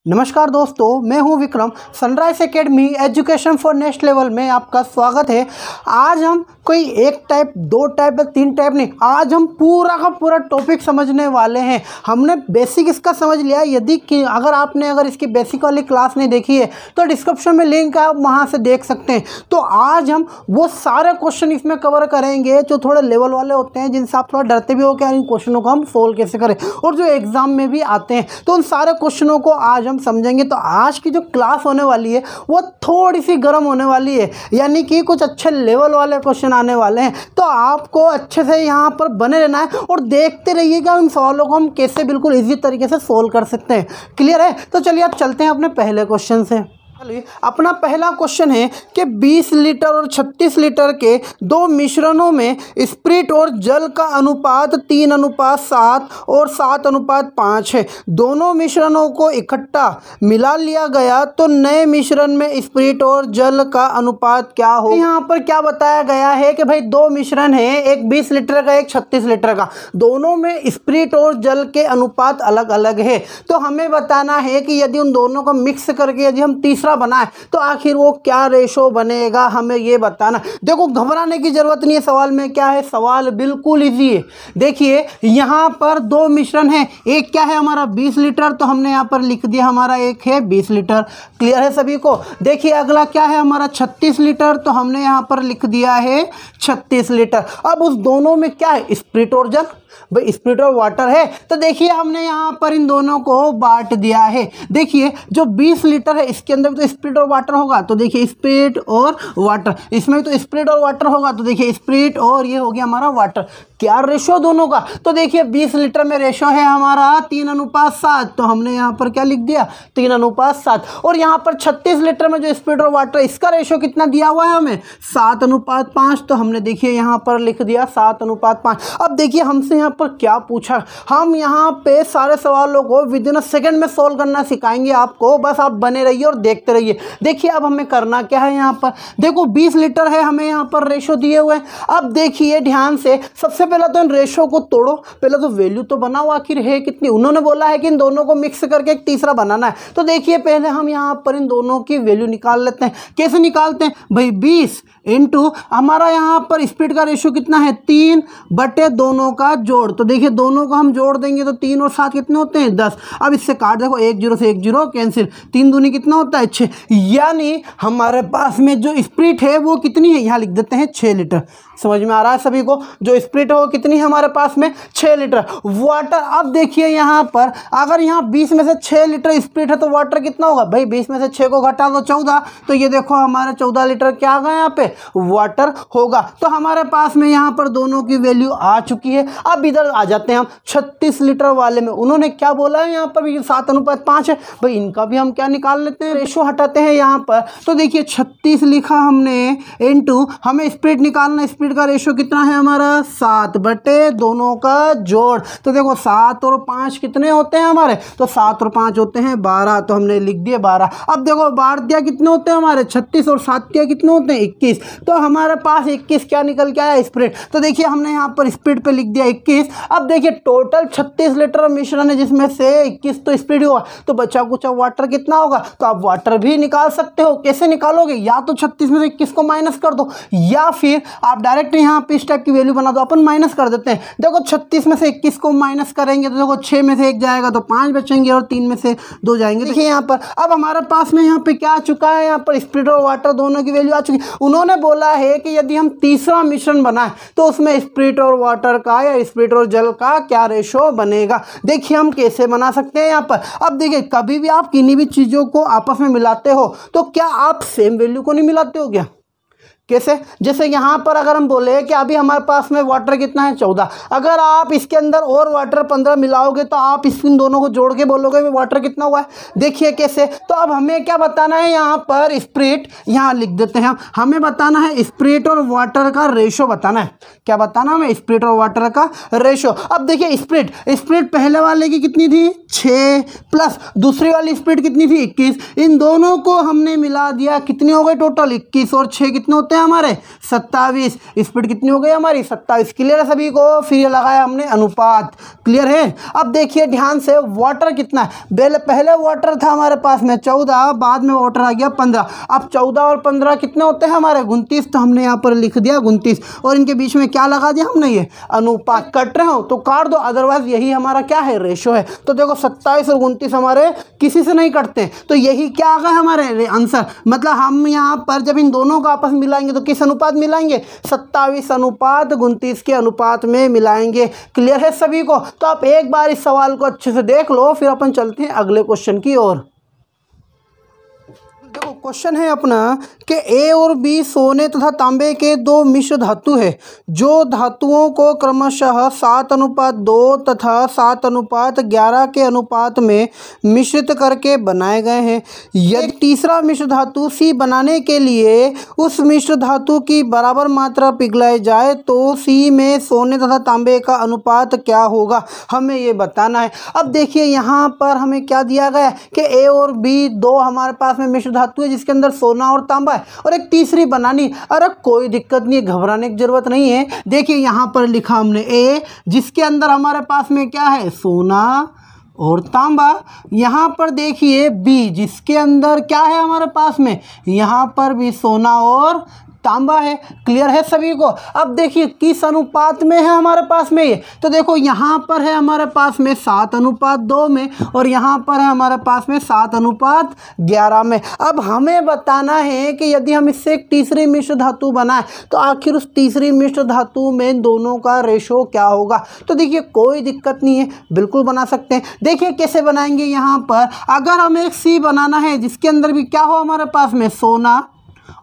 नमस्कार दोस्तों, मैं हूं Vikram. Sunrise academy education for next level में आपका स्वागत है। आज हम कोई एक टाइप, दो टाइप या तीन टाइप नहीं, आज हम पूरा का पूरा टॉपिक समझने वाले हैं। हमने बेसिक इसका समझ लिया। यदि कि अगर इसकी बेसिक वाली क्लास नहीं देखी है तो डिस्क्रिप्शन में लिंक है, आप वहां से देख सकते हैं। तो आज हम वो सारे क्वेश्चन इसमें कवर करेंगे जो थोड़े लेवल वाले होते हैं, जिनसे आप थोड़ा डरते भी हो कि इन क्वेश्चनों को हम सोल्व कैसे करें, और जो एग्जाम में भी आते हैं। तो उन सारे क्वेश्चनों को आज हम समझेंगे। तो आज की जो क्लास होने वाली है वो थोड़ी सी गर्म होने वाली है, यानी कि कुछ अच्छे लेवल वाले क्वेश्चन आने वाले हैं। तो आपको अच्छे से यहाँ पर बने रहना है और देखते रहिएगा उन सवालों को हम कैसे बिल्कुल इजी तरीके से सोल्व कर सकते हैं। क्लियर है? तो चलिए आप चलते हैं अपने पहले क्वेश्चन से। अपना पहला क्वेश्चन है कि 20 लीटर और 36 लीटर के दो मिश्रणों में स्प्रिट और जल का अनुपात 3:7 और 7:5 है। दोनों मिश्रणों को इकट्ठा मिला लिया गया तो नए मिश्रण में स्प्रिट और जल का अनुपात क्या हो। यहाँ पर क्या बताया गया है कि भाई दो मिश्रण है, एक 20 लीटर का, एक 36 लीटर का। दोनों में स्प्रिट और जल के अनुपात अलग अलग है। तो हमें बताना है कि यदि उन दोनों को मिक्स करके यदि हम तीसरा बनाए तो आखिर वो क्या रेशो बनेगा, हमें ये बताना। देखो, घबराने की जरूरत नहीं है। सवाल में क्या है, सवाल बिल्कुल इजी है। देखिए यहाँ पर दो मिश्रण है, एक क्या है हमारा 20 लीटर, तो हमने यहाँ पर लिख दिया हमारा एक है 20 लीटर। क्लियर है सभी को? देखिए अगला क्या है हमारा 36 लीटर, तो हमने यहाँ पर लिख दिया है 36 लीटर। अब उस दोनों में क्या है, स्प्रिट और जल, भाई स्प्रिट और वाटर है। तो देखिए हमने यहाँ पर इन दोनों को बांट दिया है। देखिए जो 20 लीटर है इसके अंदर भी तो स्प्रिट और वाटर होगा, तो देखिए स्प्रिट और वाटर, इसमें भी तो स्प्रिट और वाटर होगा, तो देखिए स्प्रिट और ये हो गया हमारा वाटर। क्या रेशो दोनों का, तो देखिए 20 लीटर में रेशो है हमारा 3:7, तो हमने यहाँ पर क्या लिख दिया 3:7। और यहाँ पर 36 लीटर में जो स्प्रिट और वाटर, इसका रेशो कितना दिया हुआ है हमें 7:5, तो हमने देखिए यहाँ पर लिख दिया 7:5। अब देखिए हमसे यहाँ पर क्या पूछा, हम यहाँ पे सारे सवालों को विद इन अ सेकेंड में सोल्व करना सिखाएंगे आपको। बस आप बने रहिए और देखते रहिए। देखिए अब हमें करना क्या है, यहाँ पर देखो 20 लीटर है, हमें यहाँ पर रेशो दिए हुए हैं। अब देखिए ध्यान से, सबसे पहले तो इन रेशो को तोड़ो, पहले तो वैल्यू तो बनाओ आखिर है कितनी। उन्होंने बोला है कि इन दोनों को मिक्स करके एक तीसरा बनाना है। तो देखिए पहले हम यहाँ पर इन दोनों की वैल्यू निकाल लेते हैं। कैसे निकालते हैं भाई, 20 इंटू हमारा यहाँ पर स्प्रिट का रेशो कितना है 3 बटे दोनों का जोड़। तो देखिए दोनों को हम जोड़ देंगे तो 3 और 7 कितने होते हैं 10। अब इससे काट देखो, 1 0 से 1 0 कैंसिल, 3 दूनी कितना होता है 6। यानी हमारे पास में जो स्प्रिट है वो कितनी है, यहाँ लिख देते हैं 6 लीटर। समझ में आ रहा है सभी को? जो स्प्रिट है वो कितनी है हमारे पास में 6 लीटर। वाटर, अब देखिए यहाँ पर अगर यहाँ 20 में से 6 लीटर स्प्रिट है तो वाटर कितना होगा भाई, 20 में से 6 को घटा दो 14, तो ये देखो हमारे 14 लीटर क्या आ गया यहाँ पे वाटर होगा। तो हमारे पास में यहाँ पर दोनों की वैल्यू आ चुकी है। अब इधर आ जाते हैं हम 36 लीटर वाले में। उन्होंने क्या बोला है यहाँ पर 7:5 है, भाई इनका भी हम क्या निकाल लेते हैं, रेशो हटाते हैं यहाँ पर। तो देखिए 36 लिखा हमने इंटू, हमें स्प्रिट निकालना, स्प्रिट का रेशो कितना है हमारा 7 बटे दोनों का जोड़। तो देखो 7 और 5 कितने होते हैं हमारे, तो 7 और 5 होते हैं 12, तो हमने लिख दिया 12। अब देखो बाढ़ दिया कितने होते हैं हमारे 36 और 7 दिया कितने होते हैं 21, तो हमारे पास 21 क्या निकल के आया स्प्रिट। तो देखिए हमने यहाँ पर स्प्रिट पे लिख दिया 21। अब देखिए टोटल 36 लीटर मिश्रण है जिसमें से 21 तो स्प्रिट हुआ, तो बचा कुछ वाटर कितना होगा, तो आप वाटर भी निकाल सकते हो। कैसे निकालोगे, या तो 36 में से 21 को माइनस कर दो, या फिर आप डायरेक्ट यहाँ पे इस टाइप की वैल्यू बना दो। अपन माइनस कर देते हैं। देखो 36 में से 21 को माइनस करेंगे तो देखो 6 में से 1 जाएगा तो 5 बचेंगे और 3 में से 2 जाएंगे। देखिए यहाँ पर अब हमारे पास में यहाँ पे क्या आ चुका है, यहाँ पर स्प्रिट और वाटर दोनों की वैल्यू आ चुकी है। उन्होंने बोला है कि यदि हम तीसरा मिश्रण बनाए तो उसमें स्प्रिट और वाटर का या स्प्रिट और जल का क्या रेशो बनेगा। देखिए हम कैसे बना सकते हैं यहाँ पर। अब देखिए कभी भी आप किन्हीं भी चीज़ों को आपस में मिलाते हो तो क्या आप सेम वैल्यू को नहीं मिलाते हो क्या? कैसे, जैसे यहाँ पर अगर हम बोले कि अभी हमारे पास में वाटर कितना है 14, अगर आप इसके अंदर और वाटर 15 मिलाओगे तो आप इन दोनों को जोड़ के बोलोगे वाटर कितना हुआ है। देखिए कैसे, तो अब हमें क्या बताना है यहाँ पर स्प्रिट, यहाँ लिख देते हैं हमें बताना है स्प्रिट और वाटर का रेशो बताना है। क्या बताना हमें, स्प्रिट और वाटर का रेशो। अब देखिए स्प्रिट पहले वाले की कितनी थी 6 प्लस दूसरी वाली स्प्रिट कितनी थी 21, इन दोनों को हमने मिला दिया, कितने हो गए टोटल 21 और 6 कितने होते होते हैं हमारे 27, स्पीड कितनी हो गई हमारी 27। क्लियर है सभी को। फिर ये लगाया हमने अनुपात। क्लियर है। अब देखिए ध्यान से वाटर कितना है। पहले वाटर था हमारे पास में 14, बाद में वाटर आ गया 15। अब 14 और 15 कितने होते हैं हमारे 29, तो हमने यहाँ पर लिख दिया 29 और इनके बीच में क्या लगा दिया हमने, ये अनुपात। कट रहे हो तो काट दो, अदरवाइज यही हमारा क्या है, रेशो है। तो देखो 27 और 29 हमारे किसी से नहीं कटते, तो यही क्या आ गए हमारे आंसर। मतलब हम यहाँ पर जब इन दोनों को आपस में मिलाएंगे तो किस अनुपात मिलाएंगे, 27 अनुपात 29 के अनुपात में मिलाएंगे। क्लियर है सभी को। तो आप एक बार इस सवाल को अच्छे से देख लो, फिर अपन चलते हैं अगले क्वेश्चन की ओर। देखो क्वेश्चन है अपना कि ए और बी सोने तथा तांबे के दो मिश्र धातु है, जो धातुओं को क्रमशः 7:2 तथा 7:11 के अनुपात में मिश्रित करके बनाए गए हैं। यदि तीसरा मिश्र धातु सी बनाने के लिए उस मिश्र धातु की बराबर मात्रा पिघलाई जाए तो सी में सोने तथा तांबे का अनुपात क्या होगा, हमें ये बताना है। अब देखिए यहाँ पर हमें क्या दिया गया है कि ए और बी दो हमारे पास में मिश्र धातु है जिसके अंदर सोना और तांबा है, और एक तीसरी बनानी। अरे कोई दिक्कत नहीं है, घबराने की जरूरत नहीं है। देखिए यहाँ पर लिखा हमने ए, जिसके अंदर हमारे पास में क्या है, सोना और तांबा। यहाँ पर देखिए बी, जिसके अंदर क्या है हमारे पास में, यहाँ पर भी सोना और तांबा है। क्लियर है सभी को। अब देखिए किस अनुपात में है हमारे पास में ये, तो देखो यहाँ पर है हमारे पास में 7:2 में, और यहाँ पर है हमारे पास में 7:11 में। अब हमें बताना है कि यदि हम इससे एक तीसरी मिश्र धातु बनाए तो आखिर उस तीसरी मिश्र धातु में दोनों का रेशो क्या होगा। तो देखिए कोई दिक्कत नहीं है, बिल्कुल बना सकते हैं। देखिए कैसे बनाएंगे। यहाँ पर अगर हमें एक सी बनाना है जिसके अंदर भी क्या हो हमारे पास में, सोना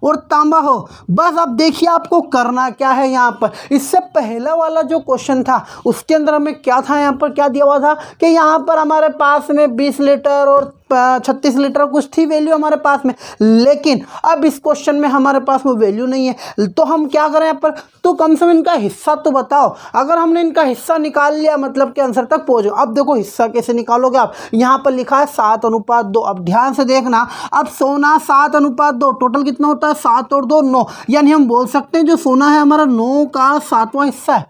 और तांबा हो, बस अब देखिए आपको करना क्या है। यहाँ पर इससे पहला वाला जो क्वेश्चन था उसके अंदर हमें क्या था, यहाँ पर क्या दिया हुआ था कि यहाँ पर हमारे पास में 20 लीटर और 36 लीटर कुछ थी वैल्यू हमारे पास में, लेकिन अब इस क्वेश्चन में हमारे पास में वैल्यू नहीं है। तो हम क्या करें यहाँ पर, तो कम से कम इनका हिस्सा तो बताओ। अगर हमने इनका हिस्सा निकाल लिया मतलब के आंसर तक पहुँचो। अब देखो हिस्सा कैसे निकालोगे आप, यहाँ पर लिखा है 7:2। अब ध्यान से देखना, अब सोना 7:2, टोटल कितना होता है 7 और 2 9, यानी हम बोल सकते हैं जो सोना है हमारा 9 का 7वां हिस्सा है।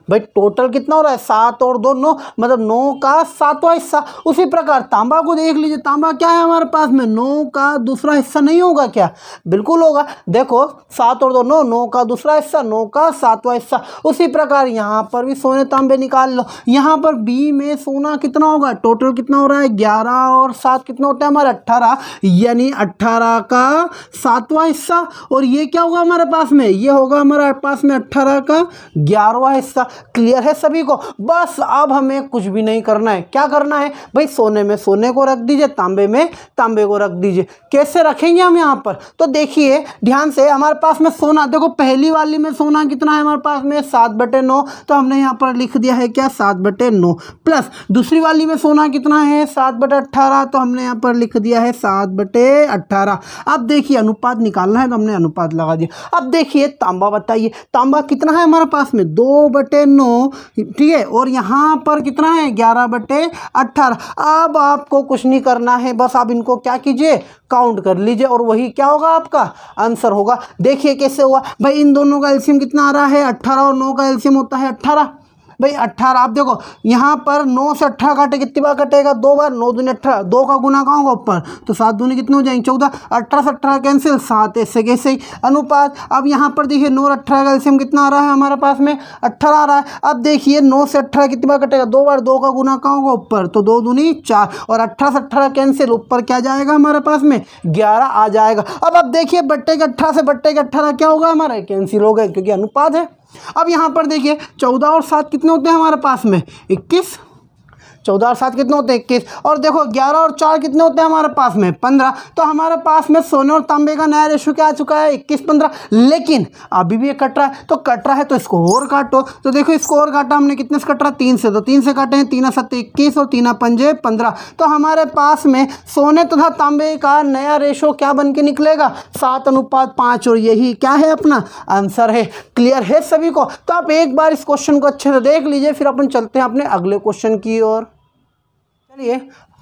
भाई टोटल कितना हो रहा है 7 और 2 9, मतलब 9 का 7वां हिस्सा। उसी प्रकार तांबा को देख लीजिए, तांबा क्या है हमारे पास में 9 का दूसरा हिस्सा नहीं होगा क्या, बिल्कुल होगा। देखो 7 और 2 9, 9 का दूसरा हिस्सा, 9 का 7वां हिस्सा। उसी प्रकार यहाँ पर भी सोने तांबे निकाल लो। यहाँ पर बी में सोना कितना होगा, टोटल कितना हो रहा है 11 और 7 कितना होता है हमारा 18, यानी 18 का 7वां हिस्सा। और ये क्या होगा हमारे पास में, ये होगा हमारे पास में 18 का 11वां हिस्सा। क्लियर है सभी को। बस अब हमें कुछ भी नहीं करना है। क्या करना है भाई, सोने में सोने को रख दीजिए, तांबे में तांबे को रख दीजिए। कैसे रखेंगे हम यहाँ पर, तो देखिए ध्यान से, हमारे पास में सोना, देखो पहली वाली में सोना कितना है हमारे पास में 7/9, तो हमने यहाँ पर लिख दिया है क्या 7/9, प्लस दूसरी वाली में सोना कितना है 7/18, तो हमने यहाँ पर लिख दिया है 7/18। अब देखिए अनुपात निकालना है तो हमने अनुपात लगा दिया। अब देखिए तांबा बताइए, तांबा कितना है हमारे पास में 2/9, ठीक है, और यहाँ पर कितना है 11/18। अब आपको कुछ नहीं करना है, बस आप इनको क्या कीजिए काउंट कर लीजिए और वही क्या होगा आपका आंसर होगा। देखिए कैसे हुआ भाई, इन दोनों का एलसीएम कितना आ रहा है 18 और 9 का एलसीएम होता है 18 भाई 18। आप देखो यहाँ पर 9 से 18 काटे कितनी बार कटेगा 2 बार, 9 दूनी 18, 2 का गुना कहाँ होगा ऊपर, तो 7 दूनी कितने हो जाएंगे 14, 18 से 18 कैंसिल 7, ऐसे कैसे ही अनुपात। अब यहाँ पर देखिए 9 और 18 का एलसीएम कितना आ रहा है हमारे पास में 18 आ रहा है। अब देखिए 9 से 18 कितनी बार कटेगा 2 बार, 2 का गुना कहाँ होगा ऊपर, तो 2 दूनी 4, और 18 से 18 कैंसिल, ऊपर क्या जाएगा हमारे पास में 11 आ जाएगा। अब देखिए बट्टे के 18 से बट्टे के 18 क्या होगा हमारा कैंसिल हो गए क्योंकि अनुपात है। अब यहाँ पर देखिए 14 और 7 कितने होते हैं हमारे पास में 21, 14 और 7 कितने होते हैं 21, और देखो 11 और 4 कितने होते हैं हमारे पास में 15। तो हमारे पास में सोने और तांबे का नया रेशो क्या आ चुका है 21-15, लेकिन अभी भी ये कट रहा है, तो कट रहा है तो इसको और काटो। तो देखो इसको और काटा हमने, कितने से कट रहा है 3 से, तो 3 से काटे हैं 3 7 21 और 3 5 15। तो हमारे पास में सोने तथा तांबे का नया रेशो क्या बन के निकलेगा 7:5, और यही क्या है अपना आंसर है। क्लियर है सभी को। तो आप एक बार इस क्वेश्चन को अच्छे से देख लीजिए, फिर अपन चलते हैं अपने अगले क्वेश्चन की ओर। चलिए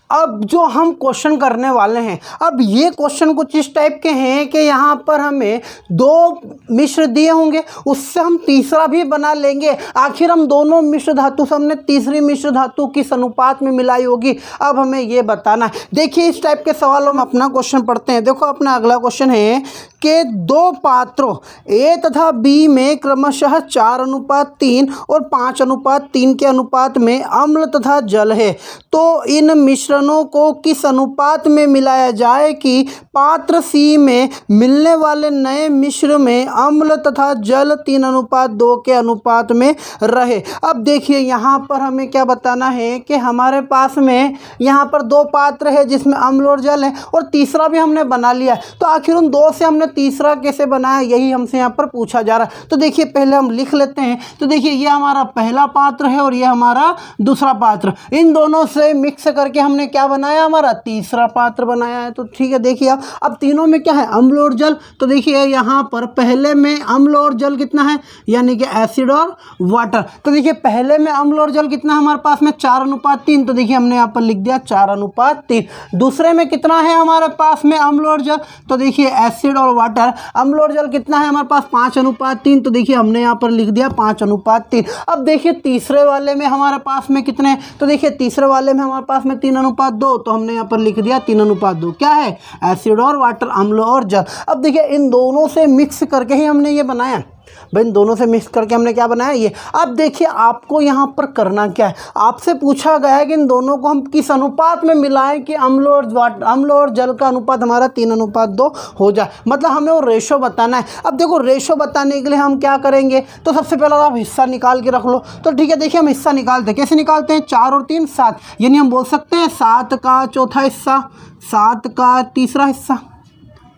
अब जो हम क्वेश्चन करने वाले हैं, अब ये क्वेश्चन कुछ इस टाइप के हैं कि यहाँ पर हमें दो मिश्र दिए होंगे, उससे हम तीसरा भी बना लेंगे। आखिर हम दोनों मिश्र धातु से हमने तीसरी मिश्र धातु किस अनुपात में मिलाई होगी, अब हमें ये बताना है। देखिए इस टाइप के सवालों में अपना क्वेश्चन पढ़ते हैं। देखो अपना अगला क्वेश्चन है कि दो पात्रों ए तथा बी में क्रमशः 4:3 और 5:3 के अनुपात में अम्ल तथा जल है, तो इन मिश्रणों को किस अनुपात में मिलाया जाए कि पात्र सी में मिलने वाले नए मिश्र में अम्ल तथा जल 3:2 के अनुपात में रहे। अब देखिए यहाँ पर हमें क्या बताना है कि हमारे पास में यहाँ पर दो पात्र है जिसमें अम्ल और जल है, और तीसरा भी हमने बना लिया है, तो आखिर उन दो से हमने तीसरा कैसे बनाया, यही हमसे यहाँ पर पूछा जा रहा है। तो देखिए पहले हम लिख लेते हैं। तो देखिए ये हमारा पहला पात्र है और ये हमारा दूसरा पात्र, इन दोनों से मिक्स करके हमने क्या बनाया, हमारा तीसरा पात्र बनाया है। तो ठीक है, देखिए अब तीनों में क्या है, अम्ल और जल। तो देखिए यहाँ पर पहले में अम्ल और जल कितना है, यानी कि एसिड और वाटर। तो देखिए पहले में अम्ल और जल कितना है हमारे पास में 4:3, तो देखिए हमने यहाँ पर लिख दिया 4:3। दूसरे में कितना है हमारे पास में अम्ल और जल, तो देखिए एसिड और वाटर, अम्ल और जल कितना है हमारे पास 5:3, तो देखिए हमने यहाँ पर लिख दिया 5:3। अब देखिए तीसरे वाले में हमारे पास में कितने, तो देखिए तीसरे वाले में हमारे पास में 3:2, तो हमने यहाँ पर लिख दिया 3:2। क्या है, एसिड और वाटर, अम्ल और जल। अब देखिए इन दोनों से मिक्स करके ही हमने ये बनाया भाई, इन दोनों से मिक्स करके हमने क्या बनाया ये। अब देखिए आपको यहाँ पर करना क्या है, आपसे पूछा गया है कि इन दोनों को हम किस अनुपात में मिलाएं कि अम्ल और जल का अनुपात हमारा 3:2 हो जाए, मतलब हमें वो रेशो बताना है। अब देखो रेशो बताने के लिए हम क्या करेंगे, तो सबसे पहले आप हिस्सा निकाल के रख लो। तो ठीक है, देखिए हम हिस्सा निकालते हैं, कैसे निकालते हैं, 4 और 3 7, यानी हम बोल सकते हैं 7 का चौथा हिस्सा, 7 का तीसरा हिस्सा।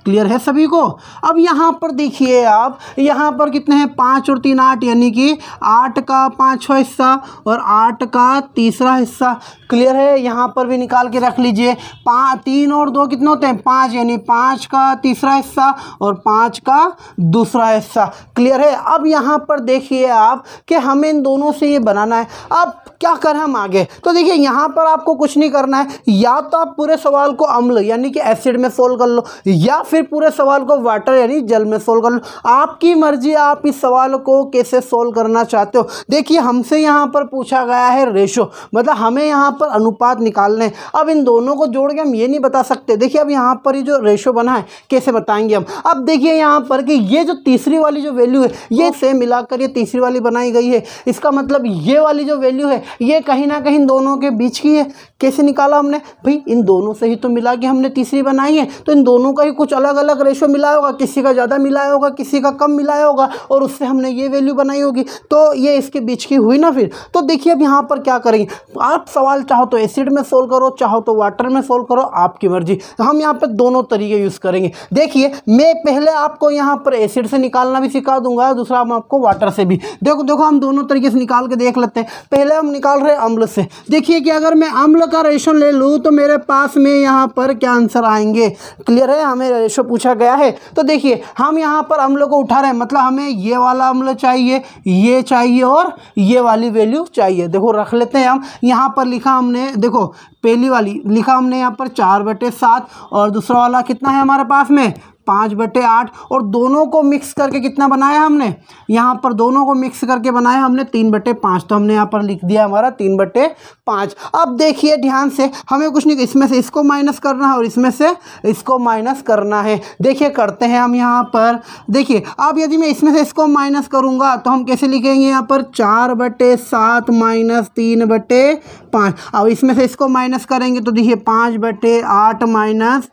क्लियर है सभी को। अब यहाँ पर देखिए आप, यहाँ पर कितने हैं, 5 और 3 8, यानी कि 8 का 5वां हिस्सा और 8 का तीसरा हिस्सा। क्लियर है, यहाँ पर भी निकाल के रख लीजिए। 3 और 2 कितने होते हैं, 5, यानी 5 का तीसरा हिस्सा और 5 का दूसरा हिस्सा। क्लियर है। अब यहाँ पर देखिए आप कि हमें इन दोनों से ये बनाना है। अब क्या करें हम आगे, तो देखिए यहाँ पर आपको कुछ नहीं करना है, या तो आप पूरे सवाल को अम्ल यानी कि एसिड में सोल्व कर लो, या फिर पूरे सवाल को वाटर यानी जल में सोल्व कर लो। आपकी मर्जी, आप इस सवाल को कैसे सोल्व करना चाहते हो। देखिए हमसे यहाँ पर पूछा गया है रेशो, मतलब हमें यहाँ पर अनुपात निकालने हैं। अब इन दोनों को जोड़ के हम ये नहीं बता सकते। देखिए अब यहाँ पर ये जो रेशो बना है कैसे बताएंगे हम। अब देखिए यहाँ पर कि ये जो तीसरी वाली जो वैल्यू है ये से मिलाकर ये तीसरी वाली बनाई गई है, इसका मतलब ये वाली जो वैल्यू है ये कहीं ना कहीं दोनों के बीच की है। कैसे निकाला हमने भाई, इन दोनों से ही तो मिला के हमने तीसरी बनाई है, तो इन दोनों का ही कुछ अलग अलग रेशो मिलाया होगा, किसी का ज़्यादा मिलाया होगा, किसी का कम मिलाया होगा, और उससे हमने ये वैल्यू बनाई होगी, तो ये इसके बीच की हुई ना फिर। तो देखिए अब यहाँ पर क्या करेंगे, आप सवाल चाहो तो एसिड में सोल्व करो, चाहो तो वाटर में सोल्व करो, आपकी मर्जी। हम यहाँ पर दोनों तरीके यूज़ करेंगे। देखिए मैं पहले आपको यहाँ पर एसिड से निकालना भी सिखा दूंगा, दूसरा हम आपको वाटर से भी। देखो हम दोनों तरीके से निकाल के देख लेते हैं। पहले हम निकाल रहे हैं अम्ल से। देखिए कि अगर मैं अम्ल का रेशो ले लूँ तो मेरे पास में यहाँ पर क्या आंसर आएंगे। क्लियर है, हमें रेशो पूछा गया है। तो देखिए हम यहाँ पर अम्ल को उठा रहे हैं, मतलब हमें ये वाला अम्ल चाहिए, ये चाहिए और ये वाली वैल्यू चाहिए। देखो रख लेते हैं हम। यहाँ पर लिखा हमने, देखो पहली वाली लिखा हमने यहाँ पर 4/7 और दूसरा वाला कितना है हमारे पास में 5/8, और दोनों को मिक्स करके कितना बनाया हमने, यहाँ पर दोनों को मिक्स करके बनाया हमने 3/5। तो हमने यहाँ पर लिख दिया हमारा 3/5। अब देखिए ध्यान से, हमें कुछ नहीं, इसमें से इसको माइनस करना है और इसमें से इसको माइनस करना है। देखिए करते हैं हम यहाँ पर। देखिए अब यदि मैं इसमें से इसको माइनस करूँगा तो हम कैसे लिखेंगे, यहाँ पर 4/7 माइनस 3/5। अब इसमें से इसको माइनस करेंगे तो देखिए 5/8 माइनस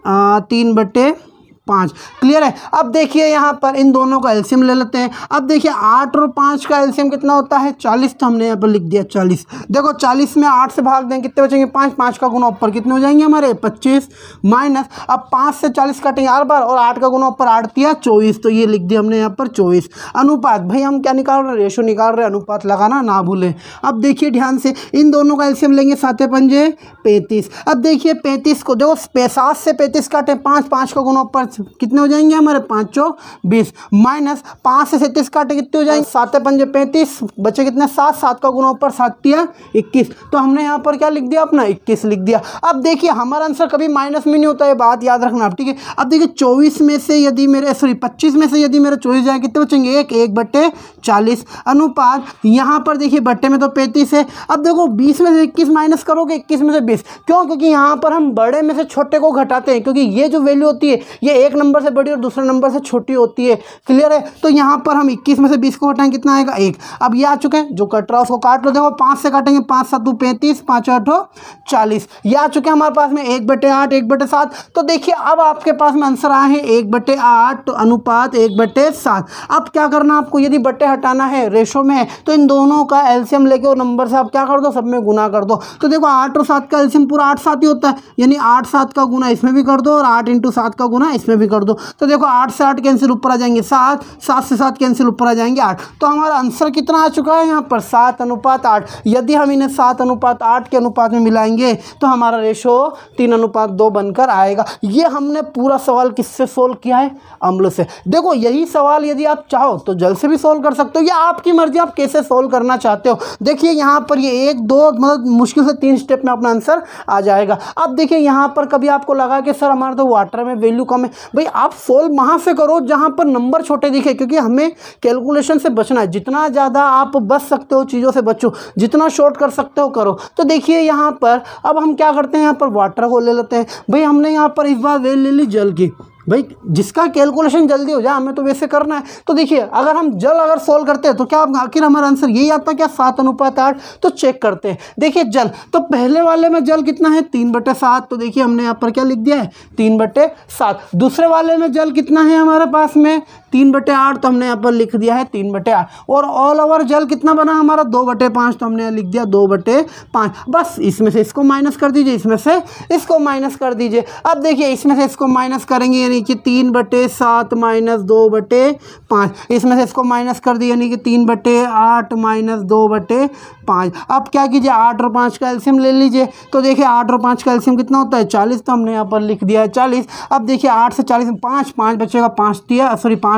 3/5। क्लियर है। अब देखिए यहाँ पर इन दोनों का एलसीएम ले लेते हैं। अब देखिए 8 और 5 का एलसीएम कितना होता है 40, तो हमने यहाँ पर लिख दिया 40। देखो 40 में 8 से भाग देंगे कितने बचेंगे 5, 5 का गुना ऊपर कितने हो जाएंगे हमारे 25, माइनस अब 5 से 40 काटेंगे 8 बार और 8 का गुना ऊपर 8 दिया 24, तो ये लिख दिया हमने यहाँ पर 24। अनुपात, भाई हम क्या निकाल रहे हैं, रेशो निकाल रहे हैं, अनुपात लगाना ना भूलें। अब देखिए ध्यान से, इन दोनों का एलसीएम लेंगे 7 पंजे 35। अब देखिए 35 को देखो 7 से 35 काटे 5, 5 का गुना ऊपर कितने हो जाएंगे हमारे 5 चौक 20 माइनस 5 से 37 काटे कितने हो जाएंगे 7 पंजे 35 बचे कितने 7 7 का गुना ऊपर 7 तिया 21 तो हमने यहाँ पर क्या लिख दिया अपना 21 लिख दिया। अब देखिए हमारा आंसर कभी माइनस में नहीं होता है, बात याद रखना आप, ठीक है। अब देखिए 24 में से यदि मेरे 25 में से यदि मेरे 24 जाए कितने बचेंगे 1/40 अनुपात यहाँ पर देखिए बट्टे में तो 35 है। अब देखो 20 में से 21 माइनस करोगे 21 में से 20, क्यों? क्योंकि यहाँ पर हम बड़े में से छोटे को घटाते हैं, क्योंकि ये जो वैल्यू होती है ये एक नंबर से बड़ी और दूसरे नंबर से छोटी होती है, क्लियर है। तो यहाँ पर हम 21 में से 20 को घटाएंगे कितना आएगा 1। अब ये आ चुके हैं, जो कट रहा है उसको काट लो, देखो 5 से काटेंगे 5 7 35 5 8 40, ये आ चुके हैं हमारे पास में 1/8 1/7। तो देखिए अब आपके पास में आंसर आए हैं 1/8 तो अनुपात 1/7। अब क्या करना आपको, यदि बट्टे हटाना है रेशो में है तो इन दोनों का एलसीएम लेके और नंबर से आप क्या कर दो सब में गुना कर दो। तो देखो 8 और 7 का एलसीएम पूरा 8 7 ही होता है, यानी 8 7 का गुना इसमें भी कर दो और 8 × 7 का गुना इसमें भी कर दो। तो देखो 8 से 8 कैंसिल ऊपर आ जाएंगे 7, 7 से 7 कैंसिल ऊपर आ जाएंगे 8। तो हमारा आंसर कितना आ चुका है यहाँ पर 7:8। यदि हम इन्हें 7:8 के अनुपात में मिलाएंगे तो हमारा रेशो 3:2 बनकर आएगा। ये हमने पूरा सवाल किससे सोल्व किया है, अम्ल से। देखो यही सवाल यदि आप चाहो तो जल से भी सोल्व कर सकते हो, या आपकी मर्जी आप कैसे सोल्व करना चाहते हो। देखिए यहाँ पर ये 1 2 मतलब मुश्किल से 3 स्टेप में अपना आंसर आ जाएगा। अब देखिए यहाँ पर कभी आपको लगा कि सर हमारा तो वाटर में वैल्यू कम है, भाई आप सोल्व वहाँ से करो जहाँ पर नंबर छोटे दिखे, क्योंकि हमें कैलकुलेशन से बचना है। जितना ज़्यादा आप बच सकते हो चीज़ों से बचो, जितना शॉर्ट कर सकते हो करो। तो देखिए यहाँ पर अब हम क्या करते हैं, यहाँ पर वाटर को ले लेते हैं। भाई हमने यहाँ पर इस बार वैल ले ली जल की, भाई जिसका कैलकुलेशन जल्दी हो जाए हमें तो वैसे करना है। तो देखिए अगर हम जल अगर सोल्व करते हैं तो क्या आखिर हमारा आंसर यही आता है क्या 7:8। तो चेक करते हैं, देखिए जल तो पहले वाले में जल कितना है 3/7, तो देखिए हमने यहाँ पर क्या लिख दिया है 3/7। दूसरे वाले में जल कितना है हमारे पास में 3/8, तो हमने यहाँ पर लिख दिया है 3/8। और ऑल ओवर जल कितना बना हमारा 2/5, तो हमने लिख दिया 2/5। बस इसमें से इसको माइनस कर दीजिए, इसमें से इसको माइनस कर दीजिए। अब देखिए इसमें से इसको माइनस करेंगे यानी कि 3/7 माइनस 2/5, इसमें से इसको माइनस कर दिया यानी कि 3/8 माइनस 2/5। अब क्या कीजिए 8 और 5 का एलसीएम ले लीजिए। तो देखिए 8 और 5 का एलसीएम कितना होता है 40, तो हमने यहाँ पर लिख दिया है 40। अब देखिए 8 से 40 5 बचेगा 5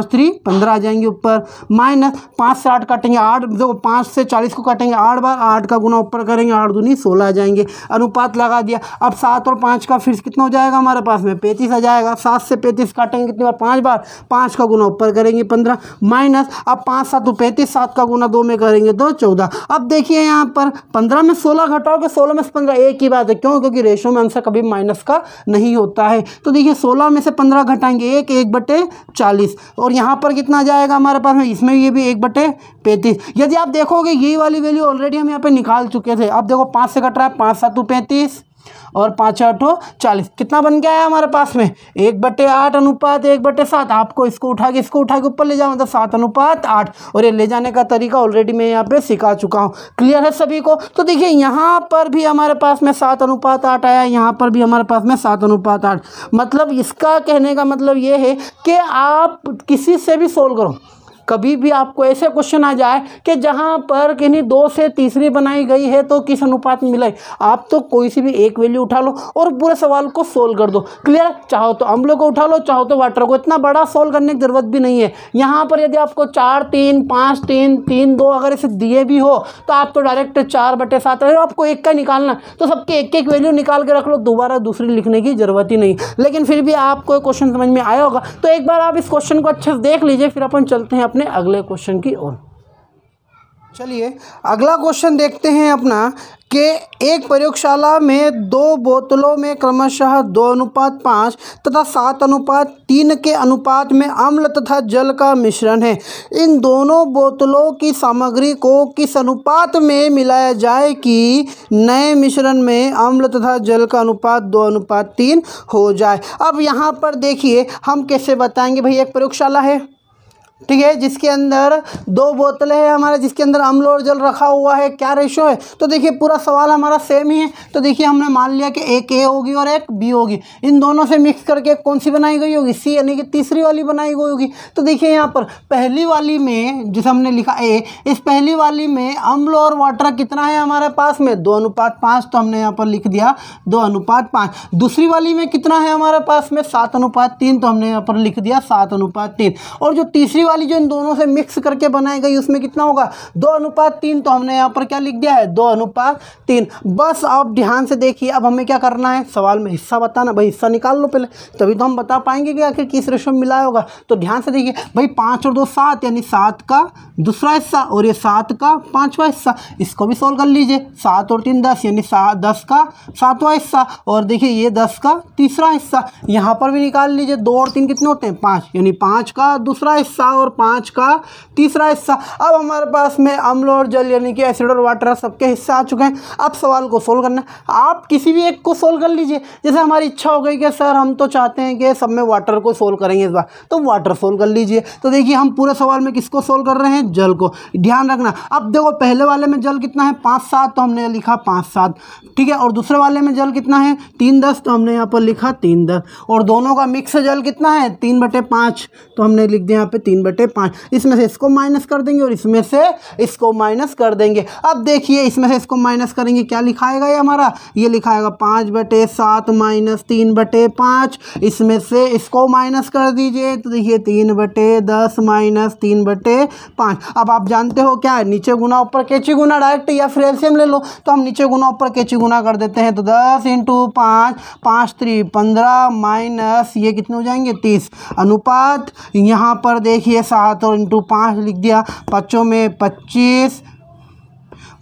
3 15 आ जाएंगे ऊपर, माइनस 5 से 8 काटेंगे 8, देखो 5 से 40 को काटेंगे 8 बार, 8 का गुना ऊपर करेंगे 8 दूनी 16 आ जाएंगे, अनुपात लगा दिया। अब 7 और 5 का फिर कितना हो जाएगा हमारे पास में 35 आ जाएगा। 7 से 35 काटेंगे कितनी बार 5 बार, 5 का गुना ऊपर करेंगे 15, माइनस अब 5 7 35, 7 का गुना 2 में करेंगे तो 14। अब देखिए यहाँ पर 15 में 16 घटाओगे 16 में से 15 एक ही बात है, क्यों? क्योंकि रेशो में आंसर कभी माइनस का नहीं होता है। तो देखिए 16 में से 15 घटाएंगे 1/40, और यहाँ पर कितना आ जाएगा हमारे पास में, इसमें ये भी 1/35। यदि आप देखोगे यही वाली वैल्यू ऑलरेडी हम यहाँ पे निकाल चुके थे। अब देखो 5 से कट रहा है 5 7 35 और 5 8 40, कितना बन गया है हमारे पास में 1/8 अनुपात 1/7। आपको इसको उठा के ऊपर ले जाओ मतलब 7:8, और ये ले जाने का तरीका ऑलरेडी मैं यहाँ पे सिखा चुका हूँ। क्लियर है सभी को? तो देखिए यहाँ पर भी हमारे पास में 7:8 आया, यहाँ पर भी हमारे पास में 7:8। मतलब इसका कहने का मतलब ये है कि आप किसी से भी सोल्व करो, कभी भी आपको ऐसे क्वेश्चन आ जाए कि जहाँ पर किन्हीं 2 से तीसरी बनाई गई है तो किस अनुपात में मिले, आप तो कोई सी भी एक वैल्यू उठा लो और पूरे सवाल को सोल्व कर दो। क्लियर? चाहो तो अम्ल को उठा लो, चाहो तो वाटर को, इतना बड़ा सोल्व करने की जरूरत भी नहीं है। यहाँ पर यदि आपको 4 3 5 3 3 2 अगर इसे दिए भी हो तो आप तो डायरेक्ट 4/7 है, आपको एक का निकालना तो सबके एक एक वैल्यू निकाल के रख लो, दोबारा दूसरी लिखने की जरूरत ही नहीं। लेकिन फिर भी आपको क्वेश्चन समझ में आया होगा, तो एक बार आप इस क्वेश्चन को अच्छे से देख लीजिए, फिर अपन चलते हैं अपने अगले क्वेश्चन की ओर। चलिए अगला क्वेश्चन देखते हैं अपना कि एक प्रयोगशाला में 2 बोतलों में क्रमशः 2:5 तथा 7:3 के अनुपात में अम्ल तथा जल का मिश्रण है। इन दोनों बोतलों की सामग्री को किस अनुपात में मिलाया जाए कि नए मिश्रण में अम्ल तथा जल का अनुपात 2:3 हो जाए। अब यहाँ पर देखिए हम कैसे बताएंगे, भाई एक प्रयोगशाला है, ठीक है, जिसके अंदर 2 बोतलें हैं हमारे, जिसके अंदर अम्ल और जल रखा हुआ है, क्या रेशो है। तो देखिए पूरा सवाल हमारा सेम ही है। तो देखिए हमने मान लिया कि एक ए होगी और एक बी होगी, इन दोनों से मिक्स करके कौन सी बनाई गई होगी, सी, यानी कि तीसरी वाली बनाई गई होगी। तो देखिए यहाँ पर पहली वाली में जिसे हमने लिखा ए, इस पहली वाली में अम्ल और वाटर कितना है हमारे पास में 2:5, तो हमने यहाँ पर लिख दिया 2:5। दूसरी वाली में कितना है हमारे पास में 7:3, तो हमने यहाँ पर लिख दिया 7:3। और जो तीसरी वाली जो इन दोनों से मिक्स करके बनाई गई उसमें कितना होगा 2:3, तो हमने यहाँ पर क्या लिख दिया है 2:3। बस आप ध्यान से देखिए, अब हमें क्या करना है, सवाल में हिस्सा बताना। भाई हिस्सा निकाल लो पहले, तभी तो हम बता पाएंगे कि आखिर किस रेशो में मिलाया होगा। तो ध्यान से देखिए भाई 5 और 2 7, यानी 7 का दूसरा हिस्सा और ये 7 का 5वां हिस्सा, इसको भी सोल्व कर लीजिए। 7 और 3 10, यानी 10 का 7वां हिस्सा, और देखिए ये 10 का तीसरा हिस्सा। यहाँ पर भी निकाल लीजिए, 2 और 3 कितने होते हैं 5, यानी 5 का दूसरा हिस्सा और 5 का तीसरा हिस्सा। अब हमारे पास में अम्ल और जल यानी कि एसिड और वाटर सबके हिस्से आ चुके हैं। अब सवाल को सोल्व करना है, आप किसी भी एक को सोल्व कर लीजिए। जैसे हमारी इच्छा हो गई कि सर हम तो चाहते हैं कि सब में वाटर को सोल्व करेंगे इस बार, तो वाटर सोल्व कर लीजिए। तो देखिए हम पूरे सवाल में किसको सोल्व कर रहे हैं, जल को। ध्यान रखना, अब देखो पहले वाले में जल कितना है 5 7, तो हमने लिखा 5 7, ठीक है। और दूसरे वाले में जल कितना है 3 10, तो हमने यहाँ पर लिखा 3 10। और दोनों का मिक्स जल कितना है 3/5, तो हमने लिख दिया यहाँ पे 3/5। इसमें से इसको माइनस कर देंगे और इसमें से इसको माइनस कर देंगे। अब देखिए इसमें से इसको माइनस करेंगे, क्या लिखाएगा ये हमारा, ये लिखाएगा 5/7 माइनस 3/5। इसमें से इसको माइनस कर दीजिए, तो देखिए 3/10 माइनस 3/5। अब आप जानते हो क्या है, नीचे गुना ऊपर कैची गुना, डायरेक्ट या फिर एलसीएम ले लो। तो हम नीचे गुना ऊपर कैची गुना कर देते हैं। तो 10 × 5, 5 3 15 माइनस ये कितने हो जाएंगे 30, अनुपात यहाँ पर देखिए 7 और × 5 लिख दिया, 5 में 25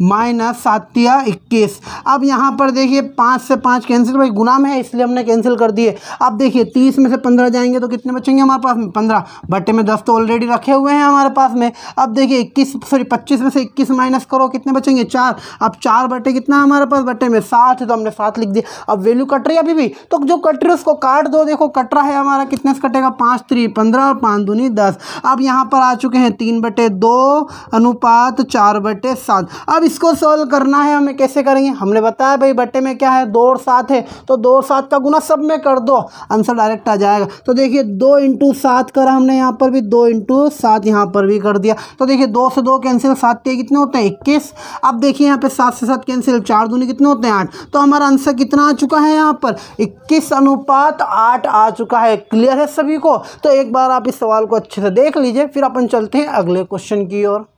माइनस 7 या 21। अब यहाँ पर देखिए 5 से 5 कैंसिल, भाई गुना में है इसलिए हमने कैंसिल कर दिए। अब देखिए 30 में से 15 जाएंगे तो कितने बचेंगे हमारे पास में 15, बटे में 10 तो ऑलरेडी रखे हुए हैं हमारे पास में। अब देखिए 25 में से 21 माइनस करो, कितने बचेंगे 4। अब 4 बटे कितना हमारे पास, बटे में 7 है तो हमने 7 लिख दिया। अब वैल्यू कट रही है अभी भी, तो जो कट रही है उसको काट दो। देखो कट रहा है हमारा, कितने से कटेगा 5 3 15 और 5 दूनी 10। अब यहाँ पर आ चुके हैं 3/2 अनुपात 4/7। अब इसको सॉल्व करना है हमें, कैसे करेंगे, हमने बताया भाई बटे में क्या है 2 और 7 है, तो 2 और 7 का गुना सब में कर दो, आंसर डायरेक्ट आ जाएगा। तो देखिए 2 × 7 करा हमने, यहाँ पर भी 2 × 7 यहाँ पर भी कर दिया। तो देखिए 2 से 2 कैंसिल, 7 के कितने होते हैं 21। अब देखिए यहाँ पे 7 से 7 कैंसिल, 4 दूनी कितने होते हैं 8। तो हमारा आंसर कितना आ चुका है यहाँ पर 21:8 आ चुका है। क्लियर है सभी को। तो एक बार आप इस सवाल को अच्छे से देख लीजिए, फिर अपन चलते हैं अगले क्वेश्चन की ओर।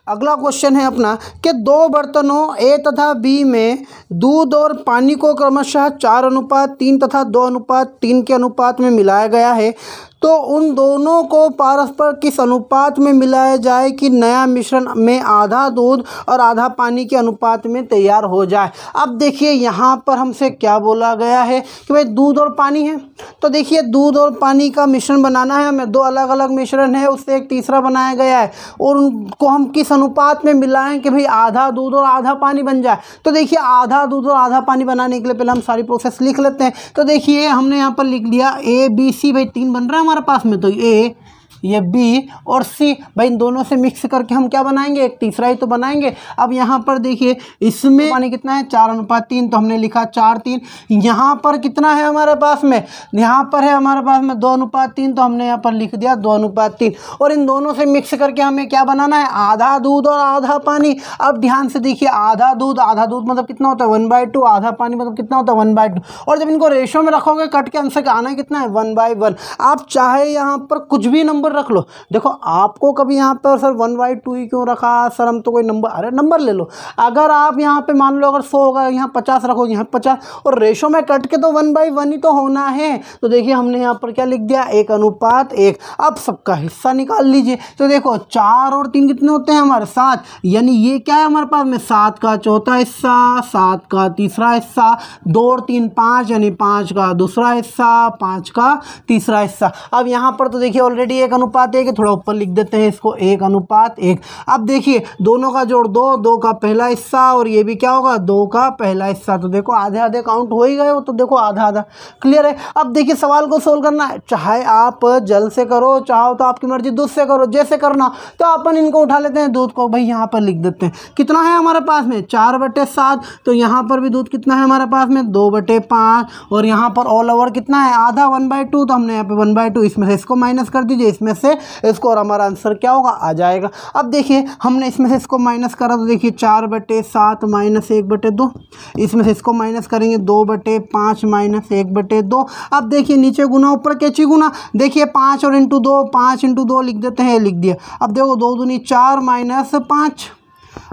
अगला क्वेश्चन है अपना कि 2 बर्तनों ए तथा बी में दूध और पानी को क्रमशः 4:3 तथा 2:3 के अनुपात में मिलाया गया है, तो उन दोनों को परस्पर किस अनुपात में मिलाया जाए कि नया मिश्रण में आधा दूध और आधा पानी के अनुपात में तैयार हो जाए। अब देखिए यहाँ पर हमसे क्या बोला गया है कि भाई दूध और पानी है, तो देखिए दूध और पानी का मिश्रण बनाना है हमें। 2 अलग अलग मिश्रण है, उससे एक तीसरा बनाया गया है, और उनको हम किस अनुपात में मिलाएं कि भाई आधा दूध और आधा पानी बन जाए। तो देखिए आधा दूध और आधा पानी बनाने के लिए पहले हम सारी प्रोसेस लिख लेते हैं। तो देखिए हमने यहाँ पर लिख दिया ABC, भाई 3 बन रहा है हमारे पास में, तो ए, ये बी और सी, भाई इन दोनों से मिक्स करके हम क्या बनाएंगे, एक तीसरा ही तो बनाएंगे। अब यहाँ पर देखिए इसमें पानी कितना है 4:3, तो हमने लिखा 4 3। यहाँ पर कितना है हमारे पास में, यहाँ पर है हमारे पास में 2:3, तो हमने यहाँ पर लिख दिया 2:3। और इन दोनों से मिक्स करके हमें क्या बनाना है, आधा दूध और आधा पानी। अब ध्यान से देखिए आधा दूध मतलब कितना होता है 1/2, आधा पानी मतलब कितना होता है 1/2। और जब इनको रेशो में रखोगे कट के आंसर आना है कितना है 1/1। आप चाहे यहाँ पर कुछ भी नंबर रख लो। देखो आपको कभी यहाँ पर सर 1/2 ही क्यों रखा सर, हम तो कोई नंबर, अरे नंबर ले लो। अगर आप यहाँ पे मान लो अगर 100 होगा, यहाँ 50 रखोगे, यहाँ 50, और रेशो में कट के तो 1/1 ही तो होना है। तो देखिए हमने यहाँ पर क्या लिख दिया 1:1। अब सबका हिस्सा निकाल लीजिए। तो देखो 4 और 3 कितने होते हैं हमारे 7, यानी ये क्या है हमारे पास में 7 का चौथा हिस्सा, 7 का तीसरा हिस्सा, 2 और 3 5, यानी 5 का दूसरा हिस्सा, 5 का तीसरा हिस्सा। अब यहाँ पर तो देखिए ऑलरेडी एक अनुपात 1 है, थोड़ा ऊपर लिख देते हैं इसको 1:1। अब देखिए दोनों का जोड़ 2, 2 का पहला हिस्सा और ये भी क्या होगा 2 का पहला हिस्सा। तो देखो आधे आधे काउंट हो ही गए हो, तो देखो आधा आधा क्लियर है। अब देखिए सवाल को सोल्व करना है, चाहे आप जल से करो, चाहो तो आपकी मर्जी दूध से करो, जैसे करना। तो अपन इनको उठा लेते हैं, दूध को भाई यहाँ पर लिख देते हैं। कितना है हमारे पास में 4/7, तो यहाँ पर भी दूध कितना है हमारे पास में 2/5, और यहाँ पर ऑल ओवर कितना है आधा 1/2, तो हमने यहाँ पे 1/2 इसमें से इसको माइनस कर दीजिए, इसमें से इसको, और हमारा आंसर क्या होगा आ जाएगा। अब देखिए हमने इसमें से इसको माइनस करा, तो देखिए 4/7 माइनस 1/2, इसमें से इसको माइनस करेंगे 2/5 माइनस 1/2। अब देखिए नीचे गुना ऊपर कैची गुना, देखिए 5 और इंटू 2, 5 इंटू 2 लिख देते हैं, लिख दिया। अब देखो 2 दूनी 4 माइनस 5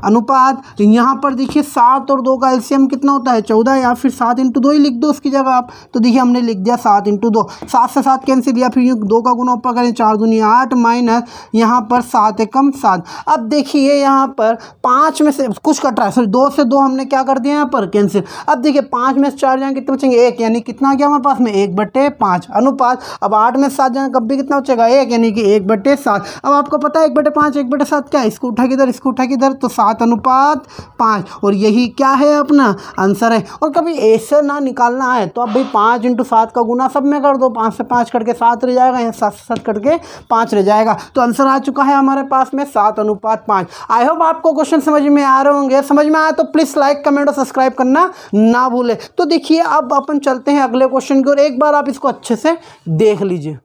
अनुपात, यहाँ पर देखिए 7 और 2 का एलसीएम कितना होता है 14, या फिर 7 इंटू 2 ही लिख दो उसकी जगह आप। तो देखिए हमने लिख दिया 7 इंटू 2, 7 से 7 कैंसिल, या फिर 2 का गुना ऊपर करें 4 दूनी 8 माइनस यहाँ पर 7 एकम 7। अब देखिए यहाँ पर 5 में से कुछ कट रहा है, सॉरी 2 से 2 हमने क्या कर दिया यहाँ पर कैंसिल। अब देखिए 5 में से 4 जाएंगे कितने बचेंगे 1, यानी कितना गया हमारे पास में 1/5 अनुपात। अब 8 में से 7 जाएंगे कब भी कितना बचेगा 1, यानी कि 1/7। अब आपको पता है 1/5 1/7 क्या है, इसको उठा किधर, इसको उठा किधर, तो 7:5, और यही क्या है अपना आंसर है। और कभी ऐसे ना निकालना है तो अब भाई 5 इंटू 7 का गुना सब में कर दो, 5 से 5 करके 7 रह जाएगा, यहाँ 7 से 7 करके 5 रह जाएगा। तो आंसर आ चुका है हमारे पास में 7:5। आई होप आपको क्वेश्चन समझ में आ रहे होंगे, समझ में आया तो प्लीज़ लाइक कमेंट और सब्सक्राइब करना ना भूले। तो देखिए अब अपन चलते हैं अगले क्वेश्चन की ओर, एक बार आप इसको अच्छे से देख लीजिए।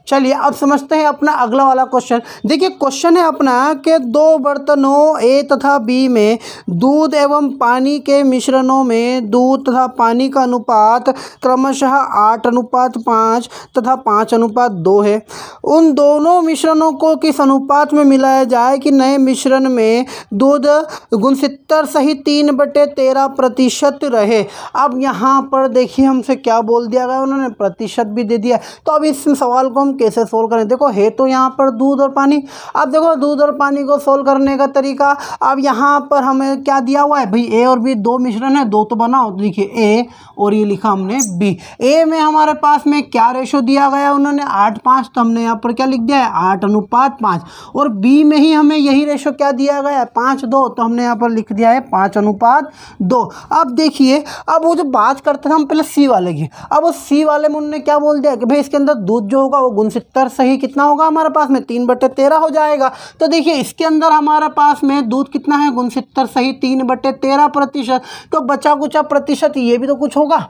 चलिए अब समझते हैं अपना अगला वाला क्वेश्चन। देखिए क्वेश्चन है अपना कि 2 बर्तनों ए तथा बी में दूध एवं पानी के मिश्रणों में दूध तथा पानी का अनुपात क्रमशः 8:5 तथा 5:2 है। उन दोनों मिश्रणों को किस अनुपात में मिलाया जाए कि नए मिश्रण में दूध गुणसूत्र सहित 3/13% रहे। अब यहाँ पर देखिए हमसे क्या बोल दिया गया, उन्होंने प्रतिशत भी दे दिया। तो अब इस सवाल को हम कैसे सोल्व करें, देखो है तो यहाँ पर दूध और पानी। अब देखो दूध और पानी को सोल्व करने का तरीका, अब यहाँ पर हमें क्या दिया हुआ है भाई ए और बी, 2 मिश्रण है, 2 तो बनाओ। तो देखिए ए और ये लिखा हमने बी। ए में हमारे पास में क्या रेशो दिया गया उन्होंने 8:5, तो हमने यहाँ पर क्या लिख दिया है 8:5। और बी में ही हमें यही रेशो क्या दिया गया है 5:2, तो हमने यहाँ पर लिख दिया है 5:2। अब देखिए अब वो जो बात करते थे हम पहले सी वाले की, अब उस सी वाले में उन्होंने क्या बोल दिया कि भाई इसके अंदर दूध जो होगा वो गुणसूत्र सही कितना होगा हमारे पास में 3/13 हो जाएगा। तो देखिए इसके अंदर हमारे पास में दूध कितना है गुणसूत्र सही 3/13%, तो बचा कुचा प्रतिशत ये भी तो कुछ होगा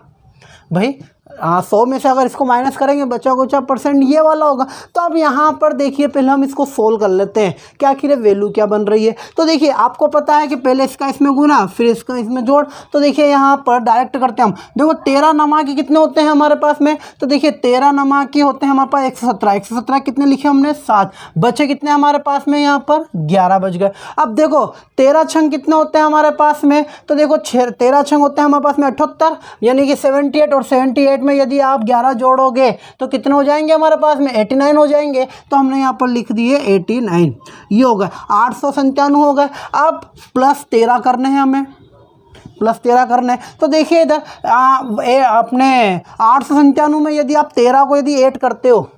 भाई। 100 में से अगर इसको माइनस करेंगे बचा कुचा परसेंट ये वाला होगा। तो अब यहाँ पर देखिए पहले हम इसको सोल्व कर लेते हैं कि आखिर वैल्यू क्या बन रही है। तो देखिए आपको पता है कि पहले इसका इसमें गुना फिर इसका इसमें जोड़। तो देखिए यहाँ पर डायरेक्ट करते हैं हम, देखो 13 नमाकी कितने होते हैं हमारे पास में, तो देखिए 13 नमाकी होते हैं हमारे पास 117 कितने लिखे हमने 7, बचे कितने हमारे पास में यहाँ पर 11 बच गए। अब देखो 13 छंग कितने होते हैं हमारे पास में, तो देखो 13 छंग होते हैं हमारे पास में 78, यानी कि 78, और 78 में यदि आप 11 जोड़ोगे तो कितने हो जाएंगे हमारे पास में 89 हो जाएंगे। तो हमने यहाँ पर लिख दिए 89, ये होगा 897 हो गए। अब प्लस 13 करने हैं हमें, प्लस 13 करना है। तो देखिए इधर अपने 897 में यदि आप 13 को यदि ऐड करते हो,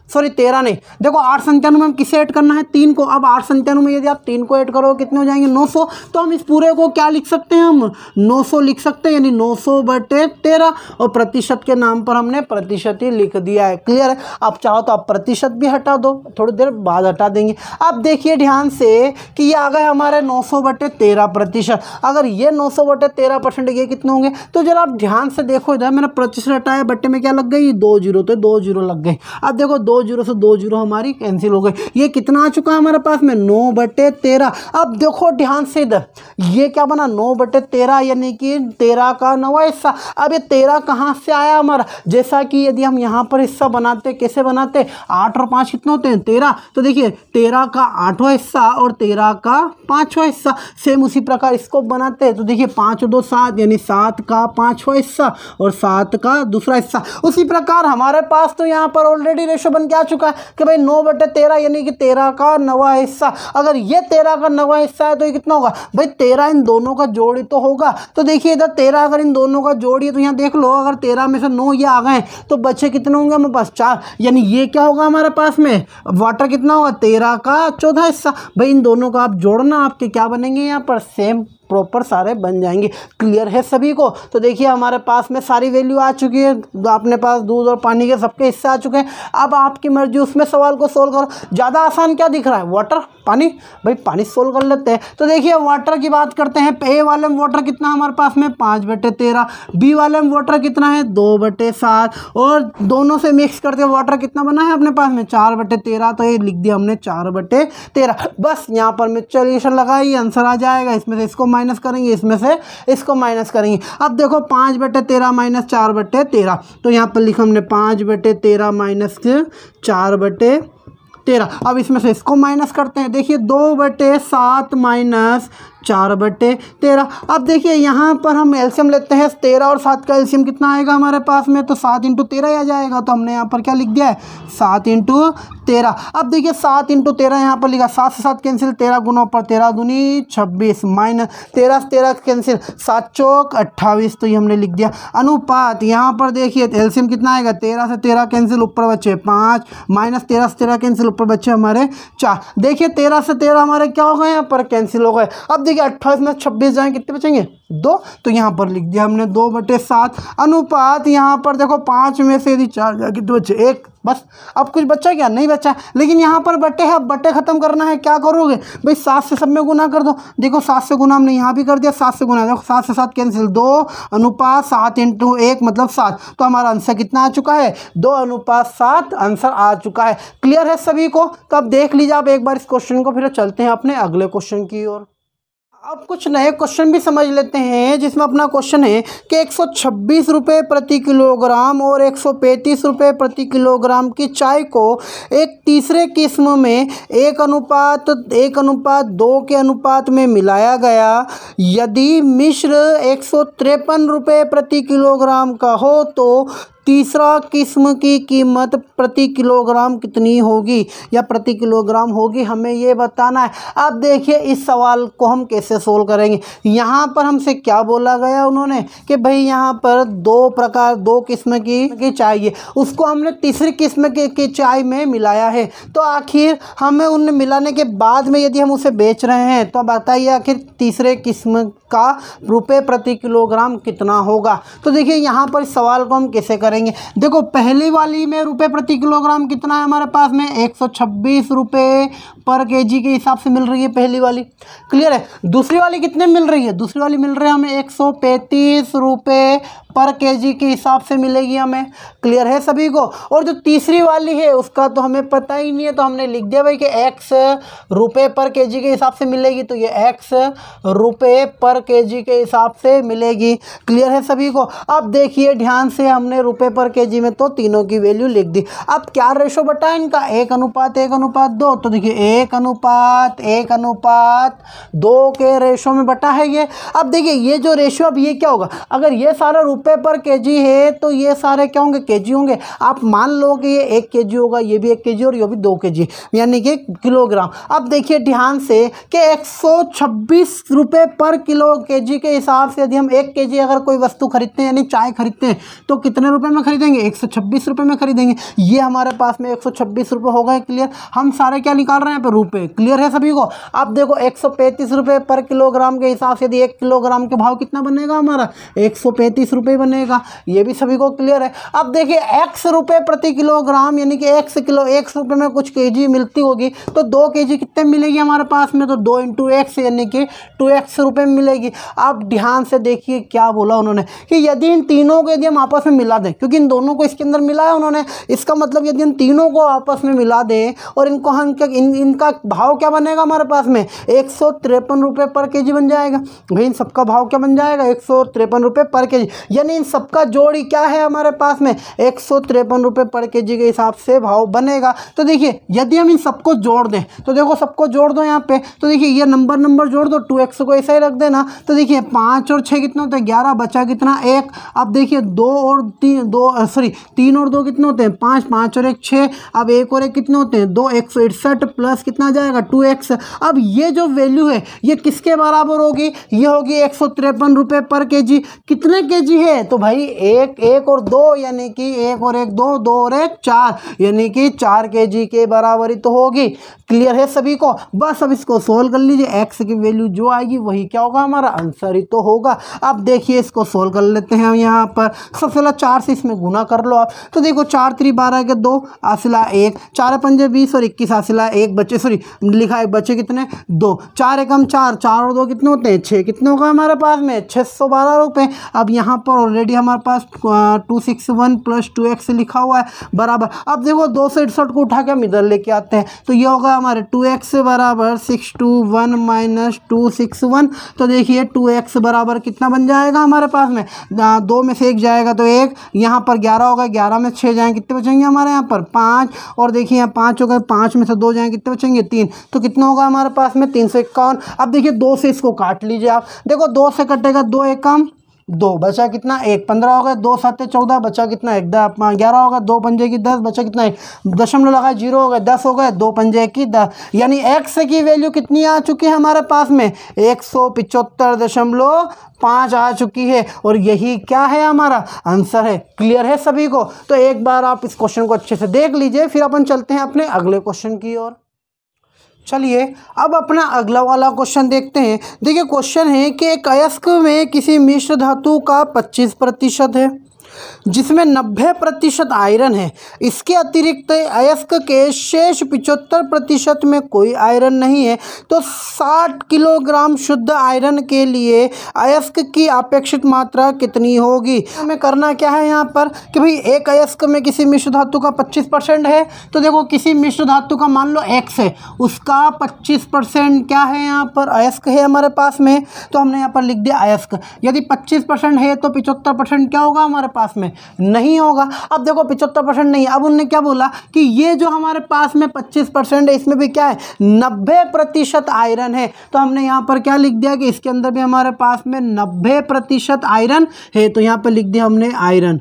सॉरी 13 नहीं, देखो 897 में हम किसे ऐड करना है 3 को। अब 897 में यदि आप 3 को ऐड करोगे कितने हो जाएंगे 900। तो हम इस पूरे को क्या लिख सकते हैं हम 900 लिख सकते हैं, यानी 900/13, और प्रतिशत के नाम पर हमने प्रतिशत ही लिख दिया है। क्लियर है। अब चाहो तो आप प्रतिशत भी हटा दो, थोड़ी देर बाद हटा देंगे। अब देखिए ध्यान से कि ये आ गए हमारे 900/13%। अगर ये 900/13% ये कितने होंगे, तो जरा आप ध्यान से देखो, इधर मैंने प्रतिशत हटाया, बट्टे में क्या लग गई 2 जीरो, तो 2 जीरो लग गए। अब देखो 2 जीरो से 2 जीरो हमारी कैंसिल हो गई। ये कितना आ चुका है हमारे पास में 9/13। अब देखो ध्यान से इधर ये क्या बना 9/13, यानी कि 13 का 9वां हिस्सा। अब ये 13 कहाँ से आया हमारा, जैसा कि यदि हम यहाँ पर हिस्सा बनाते, कैसे बनाते, 8 और 5 कितने होते हैं 13। तो देखिए 13 का 8वां हिस्सा और 13 का 5वां हिस्सा, सेम उसी प्रकार इसको बनाते हैं। तो देखिए 5 और 2 7, यानी 7 का 5वां हिस्सा और 7 का दूसरा हिस्सा। उसी प्रकार हमारे पास तो यहाँ पर ऑलरेडी रेशो बन क्या आ चुका है कि भाई 9/13 यानी कि 13 का 9वां हिस्सा। अगर ये 13 का 9वां हिस्सा है तो ये कितना होगा भाई 13 इन दोनों का जोड़ तो होगा। तो देखिए इधर 13 अगर इन दोनों का जोड़ है तो यहाँ देख लो अगर 13 में से 9 ये आ गए तो बच्चे कितने होंगे हमारे पास 4, यानी ये क्या होगा हमारे पास में वाटर कितना होगा 13 का 14 हिस्सा। भाई इन दोनों का आप जोड़ना, आपके क्या बनेंगे यहाँ पर सेम प्रॉपर सारे बन जाएंगे। क्लियर है सभी को? तो देखिए हमारे पास में सारी वैल्यू आ चुकी है, अपने पास दूध और पानी के सबके हिस्से आ चुके हैं। अब आपकी मर्जी उसमें सवाल को सोल्व करो। ज़्यादा आसान क्या दिख रहा है, वाटर पानी, भाई पानी सोल्व कर लेते हैं। तो देखिए वाटर की बात करते हैं। ए वाले में वाटर कितना हमारे पास में 5/13, बी वाले में वाटर कितना है 2/7 और दोनों से मिक्स करके वाटर कितना बना है अपने पास में 4/13। तो ये लिख दिया हमने 4/13। बस यहाँ पर मिक्सचरेशन लगाइए, आंसर आ जाएगा। इसमें से इसको माइनस करेंगे, इसमें से इसको माइनस करेंगे। अब देखो 5/13 माइनस 4/13, तो यहाँ पर लिखा हमने 5/13 माइनस 4/13। अब इसमें से इसको माइनस करते हैं। देखिए 2/7 माइनस 4/13। अब देखिए यहाँ पर हम एलसीएम लेते हैं, 13 और 7 का एलसीएम कितना आएगा हमारे पास में, तो 7 × 13 आ जाएगा। तो हमने यहाँ पर क्या लिख दिया है 7 × 13। अब देखिए 7 × 13 यहाँ पर लिखा, 7 से 7 कैंसिल, 13 गुना पर 13 दूनी 26 माइनस 13 से 13 कैंसिल, 7 चौक 28। तो ये हमने लिख दिया अनुपात। यहाँ पर देखिए एलसीएम कितना आएगा 13 से 13 कैंसिल, ऊपर बच्चे 5 माइनस 13 से 13 कैंसिल, ऊपर बच्चे हमारे 4। देखिए 13 से 13 हमारे क्या हो गए यहाँ पर कैंसिल हो गए। अब देखिए 28 में 26 जाएँ कितने बचेंगे 2, तो यहाँ पर लिख दिया हमने 2/7 अनुपात। यहाँ पर देखो 5 में से यदि 4 जाए कितने बच्चे 1, बस। अब कुछ बच्चा क्या नहीं बच्चा, लेकिन यहाँ पर बट्टे है, अब बट्टे खत्म करना है। क्या करोगे भाई 7 से सब में गुना कर दो। देखो 7 से गुना हमने यहाँ भी कर दिया, 7 से गुना, देखो 7 से 7 कैंसिल, 2 अनुपात 7 × 1 मतलब 7। तो हमारा आंसर कितना आ चुका है 2:7 आंसर आ चुका है। क्लियर है सभी को? तो अब देख लीजिए आप एक बार इस क्वेश्चन को, फिर चलते हैं अपने अगले क्वेश्चन की ओर। अब कुछ नए क्वेश्चन भी समझ लेते हैं, जिसमें अपना क्वेश्चन है कि 126 रुपये प्रति किलोग्राम और 135 रुपये प्रति किलोग्राम की चाय को एक तीसरे किस्म में 1:2 के अनुपात में मिलाया गया। यदि मिश्र 153 रुपये प्रति किलोग्राम का हो तो तीसरा किस्म की कीमत प्रति किलोग्राम कितनी होगी या प्रति किलोग्राम होगी, हमें ये बताना है। अब देखिए इस सवाल को हम कैसे सोल्व करेंगे। यहाँ पर हमसे क्या बोला गया उन्होंने कि भाई यहाँ पर 2 किस्म की चाय है, उसको हमने तीसरी किस्म की चाय में मिलाया है। तो आखिर हमें उन मिलाने के बाद में यदि हम उसे बेच रहे हैं तो बताइए आखिर तीसरे किस्म का रुपये प्रति किलोग्राम कितना होगा। तो देखिए यहाँ पर इस सवाल को हम कैसे करेंगे। देखो पहली वाली में रुपये प्रति किलोग्राम कितना है हमारे पास में 126 रुपये पर केजी के हिसाब से मिल रही है पहली वाली। क्लियर है? दूसरी वाली कितने मिल रही है, दूसरी वाली मिल रही है हमें 135 रुपये पर केजी के हिसाब से मिलेगी हमें। क्लियर है सभी को? और जो तीसरी वाली है उसका तो हमें पता ही नहीं है, तो हमने लिख दिया भाई कि x रुपये पर केजी के हिसाब से मिलेगी, तो ये x रुपये पर केजी के हिसाब से मिलेगी। क्लियर है सभी को? अब देखिए ध्यान से, हमने रुपये पर केजी में तो तीनों की वैल्यू लिख दी। अब क्या रेशो बटा है इनका 1:1:2। तो देखिए 1:1:2 के रेशो में बटा है ये। अब देखिए ये जो रेशो, अब ये क्या होगा, अगर ये सारा रुपये पर केजी है तो ये सारे क्या होंगे केजी होंगे। आप मान लो कि ये 1 केजी होगा, ये भी 1 केजी और ये भी 2 केजी, यानी कि किलोग्राम। अब देखिए ध्यान से कि 126 रुपये पर किलो केजी के हिसाब से यदि हम 1 केजी अगर कोई वस्तु खरीदते हैं यानी चाय खरीदते हैं तो कितने रुपए में खरीदेंगे 126 रुपये में खरीदेंगे। ये हमारे पास में 126 रुपये हो गए। क्लियर? हम सारे क्या निकाल रहे हैं यहाँ पे रुपये। क्लियर है सभी को? अब देखो 135 रुपये पर किलोग्राम के हिसाब से यदि 1 किलोग्राम के भाव कितना बनेगा हमारा 135 रुपये बनेगा। ये भी सभी को क्लियर है? अब देखिए x रुपये प्रति किलोग्राम यानी कि 1 रुपये में कुछ केजी मिलती होगी, तो 2 केजी कितने मिलेगी हमारे पास में, तो 2 × x यानी कि 2x रुपये में मिलेगी। अब ध्यान से देखिए क्या बोला उन्होंने कि यदि इन तीनों को यदि हम आपस में मिला दें, क्योंकि इन दोनों को इसके अंदर मिलाया उन्होंने, इसका मतलब यदि इन तीनों को आपस में मिला दें और इनको हम इनका भाव क्या बनेगा हमारे पास में 153 रुपये पर केजी बन जाएगा। भाई इन सबका भाव क्या बन जाएगा 153 रुपये पर केजी, यानी इन सबका जोड़ ही क्या है हमारे पास में 153 रुपये पर केजी के हिसाब से भाव बनेगा। तो देखिए यदि हम इन सबको जोड़ दें, तो देखो सबको जोड़ दो यहाँ पे, तो देखिए ये नंबर जोड़ दो, 2x को ऐसा ही रख देना। तो देखिए 5 और 6 कितना होता है 11, बचा कितना 1। अब देखिए 2 और 3 दो सॉरी 3 और 2 कितने होते हैं 5, 5 और 1 6, अब 1 और 1 कितने होते हैं 2, 161 प्लस कितना आ जाएगा 2x। अब ये जो वैल्यू है ये किसके बराबर होगी, ये होगी 153 रुपये पर केजी। कितने केजी है, तो भाई 1 और 2 यानी कि 1 और 1 2, 2 और 1 4 यानी कि 4 केजी के बराबर ही तो होगी। क्लियर है सभी को, बस अब इसको सोल्व कर लीजिए, x की वैल्यू जो आएगी वही क्या होगा हमारा आंसर ही तो होगा। अब देखिए इसको सोल्व कर लेते हैं हम। यहाँ पर सबसे पहले 4 से इसमें गुना कर लो आप, तो देखो 4 3 12 के 2 आसिला 1, 4 5 20 और 21 आसिला 1 बच्चे सॉरी लिखा है बच्चे कितने 2, 4 एकम 4, 4 और 2 कितने होते हैं 6, कितने होगा हमारे पास में 612 रुपये। अब यहाँ पर ऑलरेडी हमारे पास 261 प्लस 2x लिखा हुआ है बराबर। अब देखो 261 को उठा के हम इधर लेके आते हैं, तो ये होगा हमारे 2x बराबर 621 माइनस 261। तो देखिए 2x बराबर कितना बन जाएगा हमारे पास में 2 में से 1 जाएगा तो 1, यहाँ पर 11 होगा, 11 में 6 जाएंगे कितने बचेंगे हमारे यहाँ पर 5, और देखिए यहाँ 5 हो गए, 5 में से 2 जाएंगे कितने बचेंगे 3, तो कितना होगा हमारे पास में 351। अब देखिए 2 से इसको काट लीजिए आप, देखो 2 से कटेगा 2 एकम 2 बचा कितना 1, 15 हो गया, 2 7 14 बचा कितना 1, 11 होगा, 2 पंजे की 10 बचा कितना 1, दशमलव लगा 0 हो गया, 10 हो गया, 2 पंजे की 10, यानी x की वैल्यू कितनी आ चुकी है हमारे पास में 175.5 आ चुकी है, और यही क्या है हमारा आंसर है। क्लियर है सभी को, तो एक बार आप इस क्वेश्चन को अच्छे से देख लीजिए, फिर अपन चलते हैं अपने अगले क्वेश्चन की ओर। चलिए अब अपना अगला वाला क्वेश्चन देखते हैं। देखिए क्वेश्चन है कि एक अयस्क में किसी मिश्र धातु का 25% है जिसमें 90% आयरन है, इसके अतिरिक्त अयस्क के शेष 75% में कोई आयरन नहीं है, तो 60 किलोग्राम शुद्ध आयरन के लिए अयस्क की अपेक्षित मात्रा कितनी होगी। हमें करना क्या है यहाँ पर कि भाई एक अयस्क में किसी मिश्र धातु का 25% है, तो देखो किसी मिश्र धातु का मान लो x है, उसका 25% क्या है यहाँ पर अयस्क है हमारे पास में, तो हमने यहाँ पर लिख दिया अयस्क। यदि 25% है तो 75% क्या होगा हमारे पास में नहीं होगा। अब देखो 75% नहीं, अब उनने क्या बोला कि ये जो हमारे पास में 25% है इसमें भी क्या है 90% आयरन है, तो हमने यहाँ पर क्या लिख दिया कि इसके अंदर भी हमारे पास में 90% आयरन है, तो यहाँ पर लिख दिया हमने आयरन।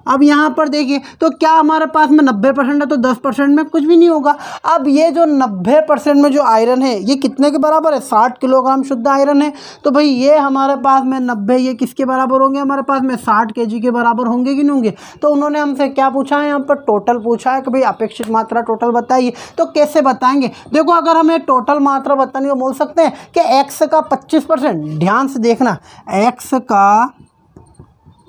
अब यहाँ पर देखिए तो क्या हमारे पास में 90% है, तो 10% में कुछ भी नहीं होगा। अब ये जो 90% में जो आयरन है ये कितने के बराबर है 60 किलोग्राम शुद्ध आयरन है, तो भाई ये हमारे पास में 90 ये किसके बराबर होंगे हमारे पास में 60 kg के बराबर होंगे कि नहीं होंगे। तो उन्होंने हमसे क्या पूछा है यहाँ पर टोटल पूछा है कि भाई अपेक्षित मात्रा टोटल बताइए, तो कैसे बताएंगे। देखो अगर हमें टोटल मात्रा बतानी हो बोल सकते हैं कि x का 25%, ध्यान से देखना x का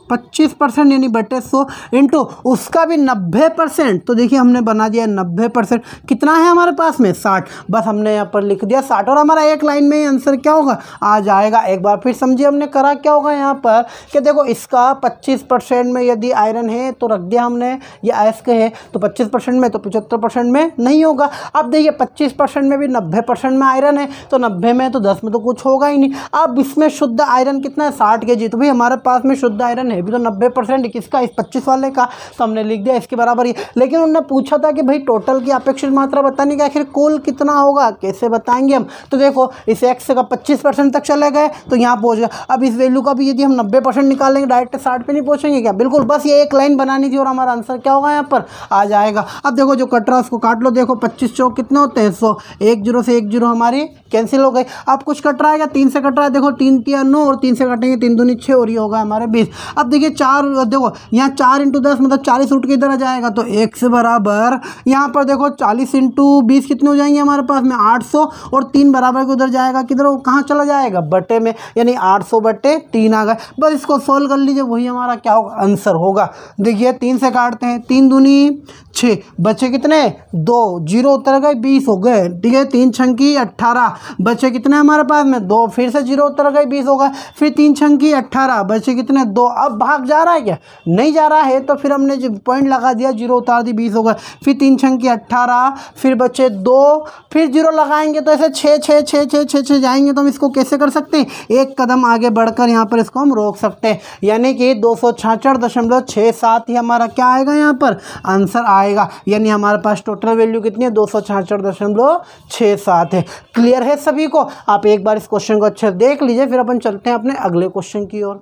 25% यानी बटे 100 इंटू उसका भी 90%, तो देखिए हमने बना दिया 90%, कितना है हमारे पास में 60, बस हमने यहाँ पर लिख दिया 60 और हमारा एक लाइन में आंसर क्या होगा आ जाएगा। एक बार फिर समझिए हमने करा क्या होगा यहाँ पर कि देखो इसका 25% में यदि आयरन है तो रख दिया हमने, ये अयस्क है तो 25% में, तो 75% में नहीं होगा। अब देखिए 25% में भी 90% में आयरन है, तो 90 में तो 10 में तो कुछ होगा ही नहीं। अब इसमें शुद्ध आयरन कितना है 60 kg, तो भाई हमारे पास में शुद्ध आयरन है भी तो 90% किसका इस 25 वाले का, तो हमने लिख दिया इसके बराबर ही। लेकिन उन्होंने पूछा था कि भाई टोटल की अपेक्षित मात्रा बताने की, आखिर कुल कितना होगा कैसे बताएंगे हम। तो देखो इस x का 25% तक चले गए तो यहाँ पहुँच गए। अब इस वैल्यू का भी यदि हम 90% निकालेंगे डायरेक्ट 60 पे नहीं पहुँचेंगे क्या, बिल्कुल बस ये एक लाइन बनानी थी और हमारा आंसर क्या होगा यहाँ पर आ जाएगा। अब देखो जो कट रहा है उसको काट लो, देखो 25 चौक कितने होते हैं 100, 1 0 से 1 0 हमारी कैंसिल हो गई। अब कुछ कट रहा है क्या 3 से कट रहा है, देखो 3 3 9 और 3 से कटेंगे 3 दूनी 6 और ये होगा हमारे 20। अब देखिए 4 देखो यहाँ 4 × 10 मतलब 40 उठ के इधर आ जाएगा, तो x बराबर यहाँ पर देखो 40 × 20 कितने हो जाएंगे हमारे पास में 800, और 3 बराबर के उधर जाएगा किधर कहाँ चला जाएगा बटे में, यानी 800/3 आ गए। बस इसको सोल्व कर लीजिए वही हमारा क्या होगा आंसर होगा। देखिए 3 से काटते हैं, 3 दूनी 6 बचे कितने 2, 0 उतर गए 20 हो गए, ठीक है 3 छंकी 18 बचे कितने हमारे पास में 2, फिर से 0 उतर गए 20 हो गए, फिर 3 छंकी 18 बचे कितने 2। अब भाग जा रहा है क्या नहीं जा रहा है, तो फिर हमने जो पॉइंट लगा दिया 0 उतार दी 20 हो गए, फिर 3 छंकी 18 फिर बचे 2, फिर 0 लगाएंगे तो ऐसे 6 6 6 6 6 6 जाएंगे। तो हम इसको कैसे कर सकते हैं, एक कदम आगे बढ़कर यहाँ पर इसको हम रोक सकते हैं, यानी कि 266.67 ही हमारा क्या आएगा यहाँ पर आंसर आएगा। यानी हमारे पास टोटल वैल्यू कितनी है 266.67 है। क्लियर है सभी को। आप एक बार इस क्वेश्चन को अच्छे से देख लीजिए, फिर अपन चलते हैं अपने अगले क्वेश्चन की ओर।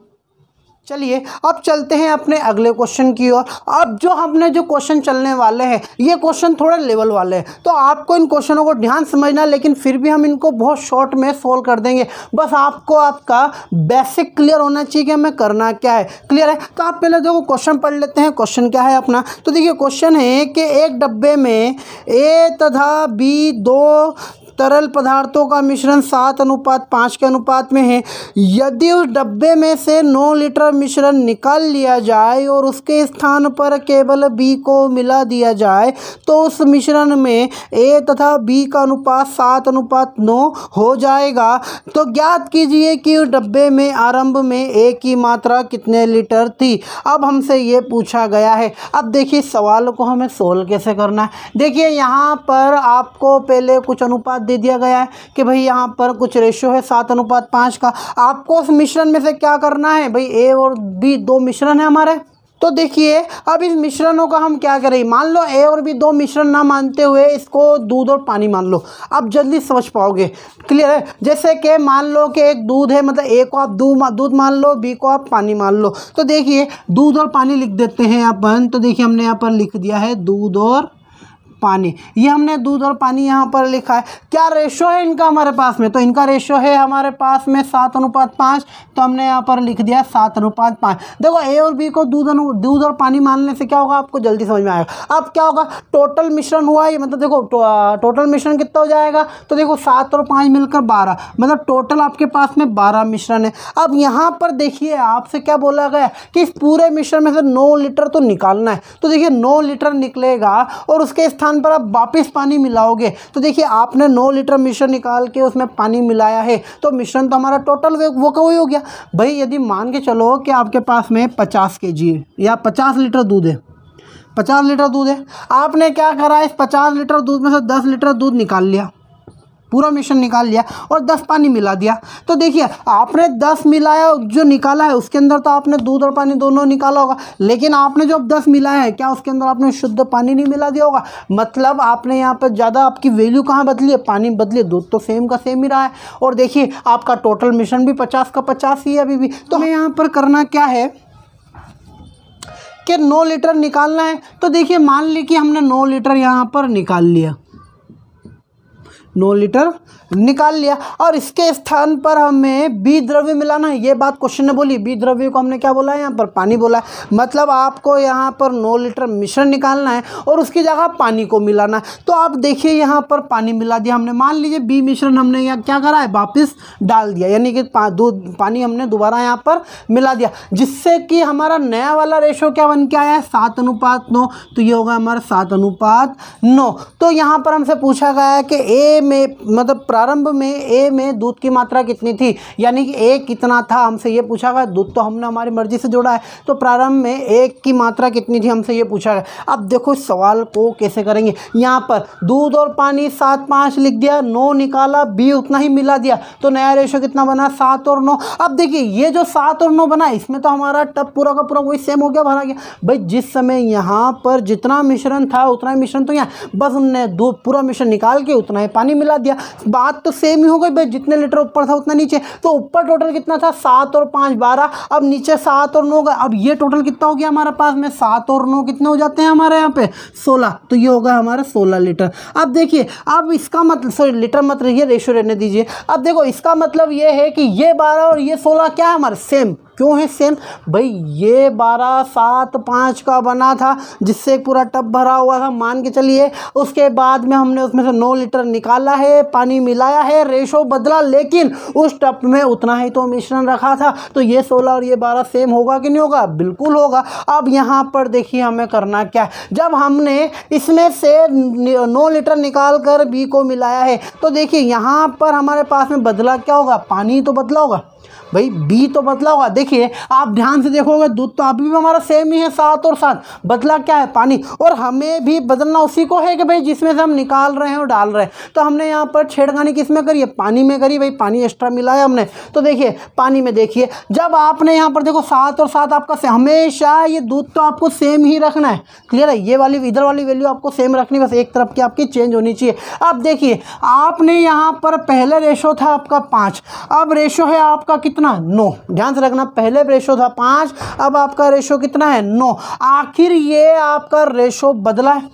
चलिए अब चलते हैं अपने अगले क्वेश्चन की ओर। अब जो क्वेश्चन चलने वाले हैं ये क्वेश्चन थोड़े लेवल वाले हैं, तो आपको इन क्वेश्चनों को ध्यान समझना, लेकिन फिर भी हम इनको बहुत शॉर्ट में सोल्व कर देंगे। बस आपको आपका बेसिक क्लियर होना चाहिए कि हमें करना क्या है। क्लियर है? तो आप पहले देखो क्वेश्चन पढ़ लेते हैं। क्वेश्चन क्या है अपना, तो देखिए क्वेश्चन है कि एक डब्बे में A तथा B दो तरल पदार्थों का मिश्रण 7:5 के अनुपात में है। यदि उस डब्बे में से 9 लीटर मिश्रण निकाल लिया जाए और उसके स्थान पर केवल B को मिला दिया जाए तो उस मिश्रण में A तथा B का अनुपात 7:9 हो जाएगा। तो ज्ञात कीजिए कि उस डब्बे में आरंभ में A की मात्रा कितने लीटर थी। अब हमसे ये पूछा गया है। अब देखिए सवाल को हमें सोल्व कैसे करना है। देखिए यहाँ पर आपको पहले कुछ अनुपात दे दिया गया है कि भाई यहाँ पर कुछ रेशो है 7:5 का। आपको उस मिश्रण में से क्या करना है भाई, A और B दो मिश्रण है हमारे। तो देखिए अब इस मिश्रणों का हम क्या करें, मान लो A और B दो मिश्रण ना मानते हुए इसको दूध और पानी मान लो, आप जल्दी समझ पाओगे। क्लियर है? जैसे कि मान लो कि एक दूध है, मतलब A को आप दूध मान लो, B को आप पानी मान लो। तो देखिए दूध और पानी लिख देते हैं अपन। तो देखिए हमने यहाँ पर लिख दिया है दूध और पानी। ये हमने दूध और पानी यहाँ पर लिखा है। क्या रेशो है इनका हमारे पास में, तो इनका रेशो है हमारे पास में 7:5। तो हमने यहाँ पर लिख दिया 7:5। देखो A और B को दूध और पानी मानने से क्या होगा आपको जल्दी समझ में आएगा। अब क्या होगा, टोटल मिश्रण हुआ ये, मतलब देखो टोटल मिश्रण कितना हो जाएगा, तो देखो 7 और 5 मिलकर 12, मतलब टोटल आपके पास में 12 मिश्रण है। अब यहाँ पर देखिए आपसे क्या बोला गया कि इस पूरे मिश्रण में से 9 लीटर तो निकालना है। तो देखिए 9 लीटर निकलेगा और उसके स्थान पर आप वापस पानी मिलाओगे। तो देखिए आपने 9 लीटर मिश्रण निकाल के उसमें पानी मिलाया है, तो मिश्रण तो हमारा टोटल वो का वही हो गया। भाई यदि मान के चलो कि आपके पास में 50 kg है या 50 लीटर दूध है, 50 लीटर दूध है, आपने क्या करा, इस 50 लीटर दूध में से 10 लीटर दूध निकाल लिया, पूरा मिश्रण निकाल लिया और 10 पानी मिला दिया। तो देखिए आपने 10 मिलाया, जो निकाला है उसके अंदर तो आपने दूध और पानी दोनों निकाला होगा, लेकिन आपने जो अब 10 मिलाया है क्या उसके अंदर आपने शुद्ध पानी नहीं मिला दिया होगा। मतलब आपने यहाँ पर ज़्यादा आपकी वैल्यू कहाँ बदली है, पानी बदली, दूध तो सेम का सेम ही रहा है। और देखिए आपका टोटल मिश्रण भी 50 का 50 ही है अभी भी। तो हमें यहाँ पर करना क्या है कि 9 लीटर निकालना है। तो देखिए मान ली कि हमने 9 लीटर यहाँ पर निकाल लिया, 9 लीटर निकाल लिया और इसके स्थान पर हमें बी द्रव्य मिलाना है। ये बात क्वेश्चन ने बोली, बी द्रव्य को हमने क्या बोला है, यहाँ पर पानी बोला है। मतलब आपको यहाँ पर 9 लीटर मिश्रण निकालना है और उसकी जगह पानी को मिलाना है। तो आप देखिए यहाँ पर पानी मिला दिया हमने, मान लीजिए बी मिश्रण हमने यहाँ क्या करा है, वापस डाल दिया, यानी कि पानी हमने दोबारा यहाँ पर मिला दिया, जिससे कि हमारा नया वाला रेशो क्या बन के आया है, 7:9। तो ये होगा हमारा 7:9। तो यहाँ पर हमसे पूछा गया है कि ए में, मतलब प्रारंभ में ए में दूध की मात्रा कितनी थी, यानी कि ए कितना था, हमसे ये पूछा गया। दूध तो हमने हमारी मर्जी से जोड़ा है, तो प्रारंभ में ए की मात्रा कितनी थी हमसे ये पूछा गया। अब देखो इस सवाल को कैसे करेंगे। यहाँ पर दूध और पानी 7:5 लिख दिया, 9 निकाला, बी उतना ही मिला दिया, तो नया रेशो कितना बना, 7 और 9। अब देखिए ये जो 7 और 9 बना, इसमें तो हमारा टब पूरा का पूरा वही सेम हो गया, भरा गया। भाई जिस समय यहाँ पर जितना मिश्रण था उतना ही मिश्रण तो यहाँ, बस उनने दूध पूरा मिश्रण निकाल के उतना ही पानी मिला दिया, बात तो सेम ही हो गई। भाई जितने लीटर ऊपर था उतना नीचे, तो ऊपर टोटल कितना था, 7 और 5 12, अब नीचे 7 और 9 का, अब ये टोटल कितना हो गया हमारे पास में, 7 और 9 कितने हो जाते हैं हमारे यहाँ पे 16, तो ये होगा हमारा 16 लीटर। अब देखिए अब इसका मतलब, सॉरी लीटर मत रहिए, रेशो रहने दीजिए। अब देखो इसका मतलब ये है कि ये 12 और ये 16 क्या है हमारे सेम, क्यों है सेम, भाई ये 12 7 5 का बना था, जिससे पूरा टब भरा हुआ था, मान के चलिए। उसके बाद में हमने उसमें से 9 लीटर निकाला है, पानी मिलाया है, रेशो बदला, लेकिन उस टब में उतना ही तो मिश्रण रखा था, तो ये 16 और ये 12 सेम होगा कि नहीं होगा, बिल्कुल होगा। अब यहाँ पर देखिए हमें करना क्या है, जब हमने इसमें से 9 लीटर निकाल कर बी को मिलाया है, तो देखिए यहाँ पर हमारे पास में बदला क्या होगा, पानी तो बदला होगा, भाई बी तो बदला होगा। देखिए आप ध्यान से देखोगे दूध तो अभी भी हमारा सेम ही है, 7 और 7, बदला क्या है, पानी। और हमें भी बदलना उसी को है कि भाई जिसमें से हम निकाल रहे हैं और डाल रहे हैं, तो हमने यहाँ पर छेड़खानी किस में करी है, पानी में करी, भाई पानी एक्स्ट्रा मिलाया हमने। तो देखिए पानी में देखिए, जब आपने यहाँ पर देखो 7 और 7 आपका हमेशा ये दूध तो आपको सेम ही रखना है, क्लियर है, ये वाली इधर वाली वैल्यू आपको सेम रखनी, बस एक तरफ की आपकी चेंज होनी चाहिए। अब देखिए आपने यहाँ पर पहले रेशो था आपका 5, अब रेशो है आपका आपका कितना 9। ध्यान से रखना, पहले रेशो था 5, अब आपका रेशो कितना है 9। आखिर ये आपका रेशो बदला है,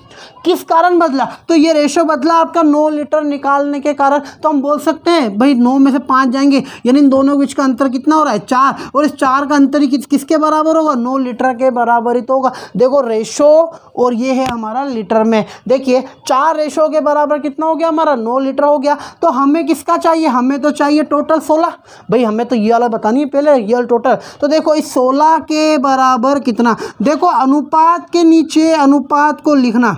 किस कारण बदला? तो ये रेशो बदला आपका 9 लीटर निकालने के कारण। तो हम बोल सकते हैं भाई 9 में से 5 जाएंगे, यानी इन दोनों के बीच का अंतर कितना हो रहा है 4, और इस 4 का अंतर ही किसके बराबर होगा? 9 लीटर के बराबर ही तो होगा। देखो रेशो और ये है हमारा लीटर में, देखिए 4 रेशो के बराबर कितना हो गया हमारा 9 लीटर हो गया। तो हमें किसका चाहिए? हमें तो चाहिए टोटल 16। भाई हमें तो ये वाला बतानी है पहले, ये वाला टोटल। तो देखो इस 16 के बराबर कितना, देखो अनुपात के नीचे अनुपात को लिखना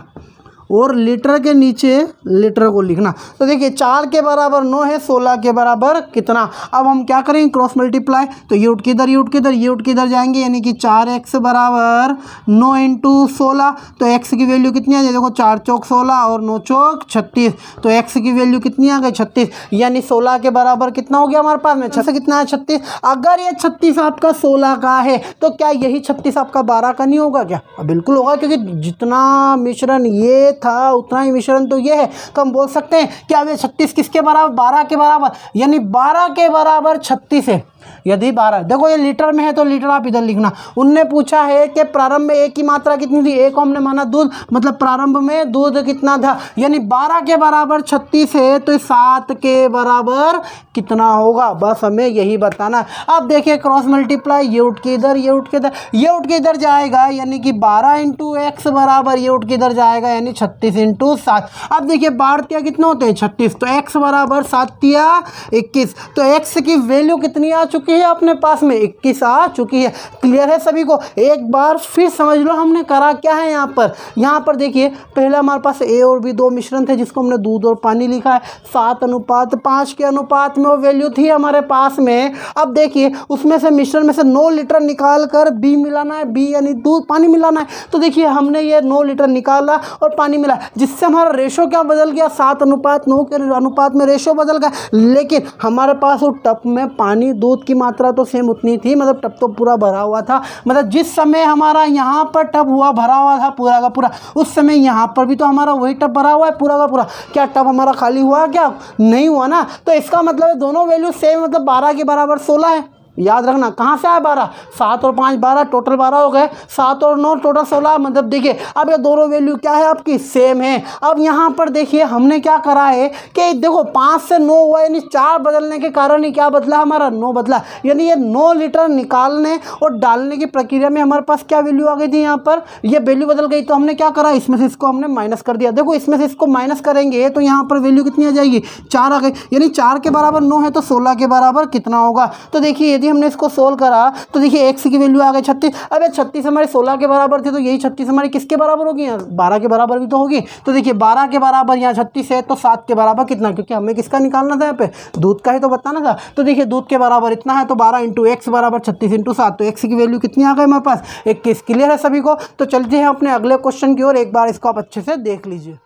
और लीटर के नीचे लीटर को लिखना। तो देखिए 4 के बराबर 9 है, 16 के बराबर कितना। अब हम क्या करेंगे? Cross multiply. तो ये उठ के इधर, ये उठ के इधर, ये उठ के इधर जाएंगे, यानी कि 4x बराबर 9 इंटू 16। तो x की वैल्यू कितनी आ जाए? देखो 4 चौक 16 और 9 चौक 36। तो x की वैल्यू कितनी आ गई? 36। यानी 16 के बराबर कितना हो गया हमारे पास में? 6 से कितना है? 36। अगर ये 36 आपका 16 का है तो क्या यही 36 आपका 12 का नहीं होगा क्या? बिल्कुल होगा, क्योंकि जितना मिश्रण ये था उतना ही मिश्रण तो ये है। तो हम बोल सकते हैं कि अब ये 36 किसके बराबर? 12 के बराबर, यानी 12 के बराबर 36 है। यदि 12, देखो ये लीटर में है तो लीटर आप इधर लिखना। उनने पूछा है कि प्रारंभ में एक की मात्रा कितनी थी, एक को हमने माना दूध, मतलब प्रारंभ में दूध कितना था, यानी 12 के बराबर 36 है तो 7 के बराबर कितना होगा? बस हमें यही बताना। अब देखिए क्रॉस मल्टीप्लाई, ये उठ के इधर, ये उठ के इधर, ये उठ के इधर जाएगा, यानी कि 12 इंटू एक्स बराबर ये उठ के इधर जाएगा, यानी 36 इंटू 7। अब देखिए बाढ़तिया कितने होते हैं? 36। तो एक्स बराबर 7 या 21। तो एक्स की वैल्यू कितनी आ चुकी है अपने पास में? 21 आ चुकी है। क्लियर है सभी को? एक बार फिर समझ लो हमने करा क्या है यहाँ पर। यहाँ पर देखिए पहले हमारे पास ए और बी दो मिश्रण थे जिसको हमने दूध और पानी लिखा है। 7:5 के अनुपात में वो वैल्यू थी हमारे पास में। अब देखिए उसमें से मिश्रण में से 9 लीटर निकाल कर बी मिलाना है, बी यानी दूध पानी मिलाना है। तो देखिए हमने ये 9 लीटर निकाला और पानी मिला, जिससे हमारा रेशो क्या बदल गया? 7:9 के अनुपात में रेशो बदल गया। लेकिन हमारे पास वो टब में पानी दूध की मात्रा तो सेम उतनी थी, मतलब टब तो पूरा भरा हुआ था। मतलब जिस समय हमारा यहाँ पर टब हुआ भरा हुआ था पूरा का पूरा, उस समय यहाँ पर भी तो हमारा वही टब भरा हुआ है पूरा का पूरा। क्या टब हमारा खाली हुआ? क्या नहीं हुआ ना। तो इसका मतलब दोनों वैल्यू सेम, मतलब 12 के बराबर 16 है। याद रखना कहाँ से आया 12? 7 और 5 12, टोटल 12 हो गए। 7 और 9 टोटल 16। मतलब देखिए अब ये दोनों वैल्यू क्या है आपकी? सेम है। अब यहाँ पर देखिए हमने क्या करा है कि देखो 5 से 9 हुआ, यानी 4 बदलने के कारण ही क्या बदला हमारा? 9 बदला। यानी ये 9 लीटर निकालने और डालने की प्रक्रिया में हमारे पास क्या वैल्यू आ गई थी? यहाँ पर ये वैल्यू बदल गई। तो हमने क्या करा? इसमें से इसको हमने माइनस कर दिया। देखो इसमें से इसको माइनस करेंगे तो यहाँ पर वैल्यू कितनी आ जाएगी? 4 आ गई। यानी 4 के बराबर 9 है तो 16 के बराबर कितना होगा? तो देखिए यदि हमने इसको सोल्व करा तो देखिए x की वैल्यू आ गई 36। अब ये 36 हमारे 16 के बराबर थे, तो यही 36 हमारी किसके बराबर होगी? 12 के बराबर भी तो होगी। तो देखिए 12 के बराबर यहाँ 36 है तो 7 के बराबर कितना? क्योंकि हमें किसका निकालना था? यहाँ पे दूध का ही तो बताना था। तो देखिए दूध के बराबर इतना है तो 12 इंटू एक्स बराबर 36 इंटू 7। तो x की वैल्यू कितनी आ गई हमारे पास? 21। क्लियर है सभी को? तो चलते हैं अपने अगले क्वेश्चन की ओर। एक बार इसको आप अच्छे से देख लीजिए।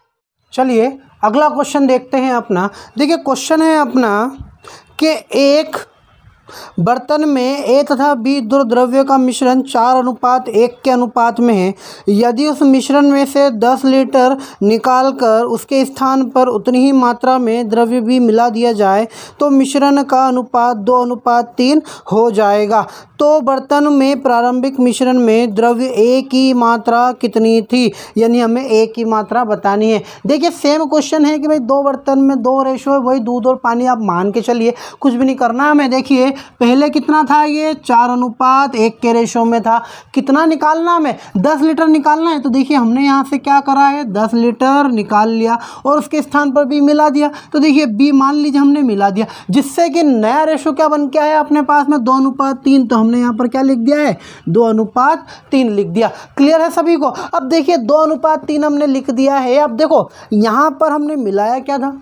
चलिए अगला क्वेश्चन देखते हैं अपना। देखिए क्वेश्चन है अपना कि एक बर्तन में ए तथा बी दो द्रव्यों का मिश्रण 4:1 के अनुपात में है। यदि उस मिश्रण में से 10 लीटर निकालकर उसके स्थान पर उतनी ही मात्रा में द्रव्य भी मिला दिया जाए तो मिश्रण का अनुपात 2:3 हो जाएगा। तो बर्तन में प्रारंभिक मिश्रण में द्रव्य ए की मात्रा कितनी थी? यानी हमें ए की मात्रा बतानी है। देखिए सेम क्वेश्चन है कि भाई 2 बर्तन में 2 रेशो है, वही दूध और पानी आप मान के चलिए, कुछ भी नहीं करना हमें। देखिए पहले कितना था? ये 4:1 के रेशो में था। कितना निकालना हमें? 10 लीटर निकालना है। तो देखिए हमने यहाँ से क्या करा है? 10 लीटर निकाल लिया और उसके स्थान पर बी मिला दिया। तो देखिए बी मान लीजिए हमने मिला दिया, जिससे कि नया रेशो क्या बन के आया अपने पास में? 2:3। तो हमने यहाँ पर क्या लिख दिया है? 2:3 लिख दिया। क्लियर है सभी को? अब देखिए 2:3 हमने लिख दिया है। अब देखो यहाँ पर हमने मिलाया क्या था?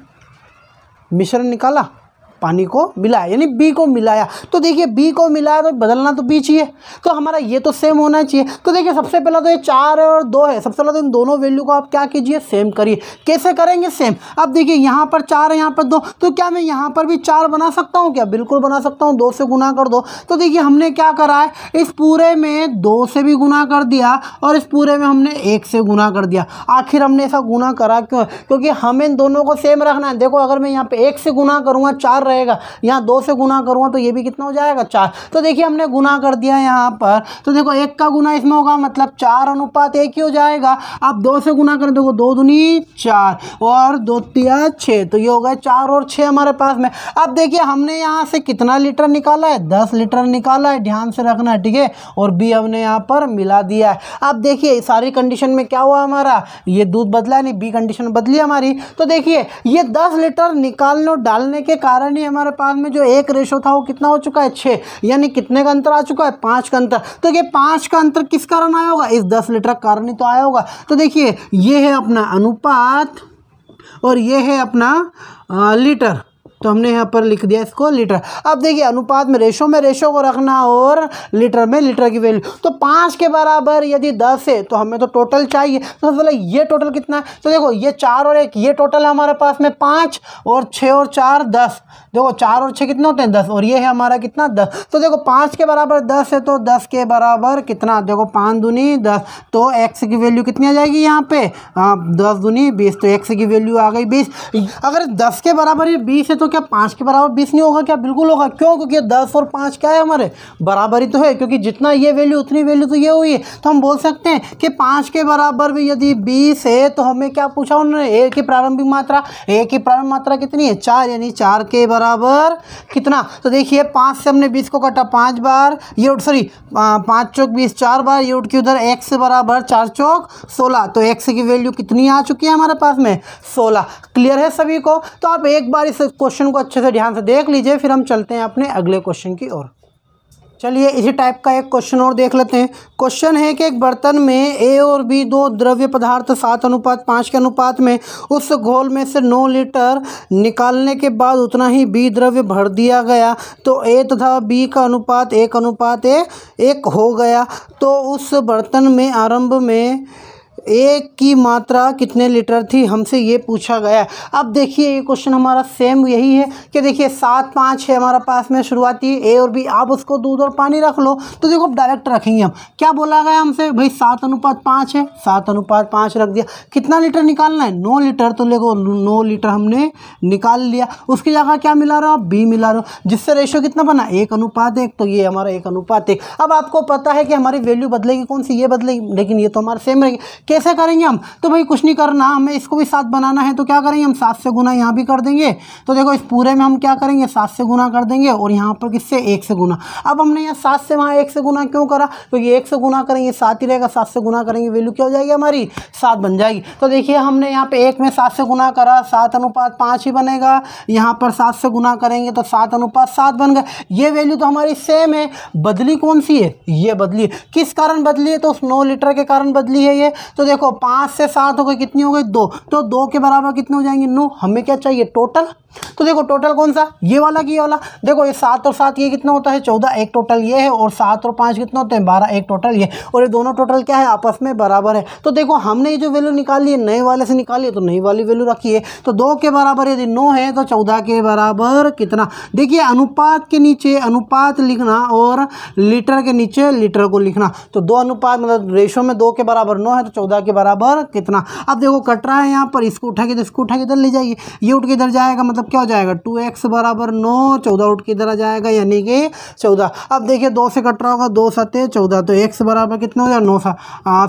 मिश्रण निकाला, पानी को मिलाया, यानी बी को मिलाया। तो देखिए बी को मिलाया तो बदलना तो बी चाहिए, तो हमारा ये तो सेम होना चाहिए। तो देखिए सबसे पहला तो ये 4 है और 2 है। सबसे पहला तो इन दोनों वैल्यू को आप क्या कीजिए? सेम करिए। कैसे करेंगे सेम? अब देखिए यहाँ पर 4 है, यहाँ पर 2, तो क्या मैं यहाँ पर भी 4 बना सकता हूँ क्या? बिल्कुल बना सकता हूँ। 2 से गुना कर दो। तो देखिए हमने क्या करा है? इस पूरे में 2 से भी गुना कर दिया और इस पूरे में हमने 1 से गुना कर दिया। आखिर हमने ऐसा गुना करा क्यों? क्योंकि हमें इन दोनों को सेम रखना है। देखो अगर मैं यहाँ पे 1 से गुना करूँगा 4 रहेगा, यहाँ 2 से गुना करूँगा तो ये भी कितना हो जाएगा 4। तो देखिए हमने गुना कर दिया यहाँ पर, तो देखो 1 का गुना इसमें होगा मतलब 4:1 ही हो जाएगा। अब 2 से गुना करें, देखो 2 दूनी 4 और 2 तिया 6, तो ये हो गया 4 और 6 हमारे पास में। अब देखिए हमने यहाँ से कितना लीटर निकाला है, 10 लीटर निकाला है, ध्यान से रखना है, ठीक है। और बी हमने यहाँ पर मिला दिया है। अब देखिए सारी कंडीशन में क्या हुआ हमारा, ये दूध बदला नहीं, बी कंडीशन बदली हमारी। तो देखिए ये 10 लीटर निकालने और डालने के कारण ही हमारे पास में जो एक रेशो था वो कितना हो चुका है 6, यानी कितने का अंतर आ चुका है 5 का अंतर। तो ये 5 का अंतर किस कारण आया होगा, इस 10 लीटर कारण ही तो आया होगा। तो देखिए ये है अपना अनुपात और ये है अपना लीटर, तो हमने यहाँ पर लिख दिया इसको लीटर। अब देखिए अनुपात में रेशो को रखना और लीटर में लीटर की वैल्यू। तो 5 के बराबर यदि 10 है तो हमें तो टोटल चाहिए, तो सबसे पहले ये टोटल कितना है, तो देखो ये 4 और 1 ये टोटल है हमारे पास में 5 और 6 और 4 10, देखो 4 और 6 कितने होते हैं 10, और ये है हमारा कितना 10। तो देखो 5 के बराबर 10 है तो 10 के बराबर कितना, देखो 5 दूनी 10, तो x की वैल्यू कितनी आ जाएगी यहाँ पे 10 दूनी 20, तो x की वैल्यू आ गई 20। अगर 10 के बराबर ये 20 है तो क्या 5 के बराबर 20 नहीं होगा क्या, बिल्कुल होगा। क्यों, क्योंकि 10 और 5 क्या है हमारे बराबर ही तो है, क्योंकि जितना ये वैल्यू उतनी वैल्यू तो ये हुई है। तो हम बोल सकते हैं कि 5 के बराबर भी यदि 20 है तो हमें क्या पूछा उन्होंने, a की प्रारंभिक मात्रा, a की प्रारंभिक मात्रा कितनी है 4, यानी 4 के बराबर कितना। तो देखिए 5 से हमने 20 को काटा 5 बार, ये सॉरी 5 चौक 20 4 बार, ये उठ के उधर x बराबर 4 चौक 16, तो x की वैल्यू कितनी आ चुकी है हमारे पास में 16। क्लियर है सभी को। तो आप एक बार इस क्वेश्चन को अच्छे से ध्यान से देख लीजिए, फिर हम चलते हैं अपने अगले क्वेश्चन की ओर। चलिए इसी टाइप का एक क्वेश्चन और देख लेते हैं। क्वेश्चन है कि एक बर्तन में ए और बी दो द्रव्य पदार्थ 7:5 के अनुपात में उस घोल में से 9 लीटर निकालने के बाद उतना ही बी द्रव्य भर दिया गया, तो ए तथा बी का अनुपात 1:1 हो गया। तो उस बर्तन में आरंभ में एक की मात्रा कितने लीटर थी, हमसे ये पूछा गया। अब देखिए ये क्वेश्चन हमारा सेम यही है कि देखिए 7 5 है हमारा पास में शुरुआती ए और बी, आप उसको दूध और पानी रख लो। तो देखो डायरेक्ट रखेंगे हम, क्या बोला गया हमसे भाई 7:5 है, 7:5 रख दिया। कितना लीटर निकालना है 9 लीटर, तो देखो 9 लीटर हमने निकाल लिया। उसकी जगह क्या मिला रहा हो, बी मिला रहा हो, जिससे रेशो कितना बना 1:1, तो ये हमारा 1:1। अब आपको पता है कि हमारी वैल्यू बदलेगी कौन सी, ये बदलेगी, लेकिन ये तो हमारा सेम रहेगी। कैसे करेंगे हम, तो भाई कुछ नहीं करना, हमें इसको भी 7 बनाना है, तो क्या करेंगे हम 7 से गुना यहाँ भी कर देंगे। तो देखो इस पूरे में हम क्या करेंगे 7 से गुना कर देंगे, और यहाँ पर किससे 1 से गुना। अब हमने यहाँ 7 से वहाँ 1 से गुना क्यों करा, क्योंकि 1 से गुना करेंगे 7 ही रहेगा, 7 से गुना करेंगे वैल्यू क्या हो जाएगी हमारी 7 बन जाएगी। तो देखिए हमने यहाँ पे 1 में 7 से गुना करा 7:5 ही बनेगा, यहाँ पर 7 से गुना करेंगे तो 7:7 बन गए। ये वैल्यू तो हमारी सेम है, बदली कौन सी है, ये बदली है। किस कारण बदली है, तो उस 9 लीटर के कारण बदली है ये। तो देखो 5 से 7 हो गई, कितनी हो गई 2, तो 2 के बराबर कितने हो जाएंगे 9। हमें क्या चाहिए टोटल, तो देखो टोटल कौन सा, ये वाला कि ये वाला। देखो ये 7 और 7 ये कितना होता है 14, एक टोटल ये है, और 7 और 5 कितना होते हैं 12, एक टोटल ये, और ये दोनों टोटल क्या है आपस में बराबर है। तो देखो हमने ये जो वैल्यू निकाली है नए वाले से निकाली है, तो नई वाली वैल्यू रखी है। तो 2 के बराबर यदि 9 है तो 14 के बराबर कितना। देखिए अनुपात के नीचे अनुपात लिखना और लीटर के नीचे लीटर को लिखना, तो 2 अनुपात मतलब रेशो में 2 के बराबर 9 है, तो 14 के बराबर कितना। अब देखो कट रहा है यहाँ पर, इसको उठा के इसको उठा के इधर ले जाइए, ये उठ के इधर जाएगा, मतलब क्या हो जाएगा 2x बराबर 9, 14 उठ के इधर आ जाएगा यानी कि 14। अब देखिए 2 से कट रहा होगा, 2 7 14, तो x बराबर कितना हो जाएगा 9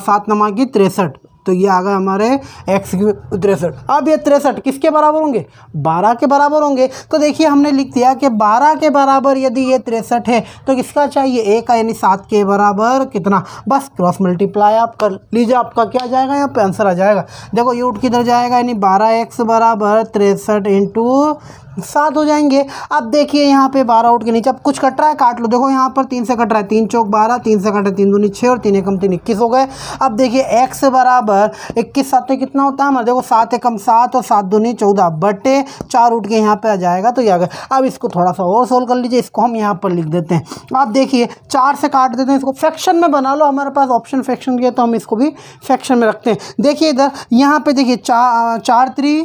7 9 की 63, तो ये आ गए हमारे x की 63। अब ये 63 किसके बराबर होंगे 12 के बराबर होंगे। तो देखिए हमने लिख दिया कि 12 के बराबर यदि ये 63 है तो किसका चाहिए a का, यानी 7 के बराबर कितना। बस क्रॉस मल्टीप्लाई आप कर लीजिए, आपका क्या आ जाएगा यहाँ पे आंसर आ जाएगा। देखो ये उठ किधर जाएगा, यानी 12x बराबर 63 इंटू 7 हो जाएंगे। अब देखिए यहाँ पे 12 उठ के नीचे, अब कुछ कट रहा है काट लो। देखो यहाँ पर 3 से कट रहा है, 3 चौक 12, 3 से कटे 3 दूनी 6 और 3 एकम 3 21 हो गए। अब देखिए x बराबर 21 7 में कितना होता है हमारे, देखो 7 एकम 7 और 7 दूनी 14 बटे 4 उठ के यहाँ पे आ जाएगा, तो ये आ गया। अब इसको थोड़ा सा और सोल्व कर लीजिए, इसको हम यहाँ पर लिख देते हैं। आप देखिए 4 से काट देते हैं, इसको फ्रैक्शन में बना लो, हमारे पास ऑप्शन फ्रैक्शन के, तो हम इसको भी फ्रैक्शन में रखते हैं। देखिए इधर यहाँ पे देखिए 4 3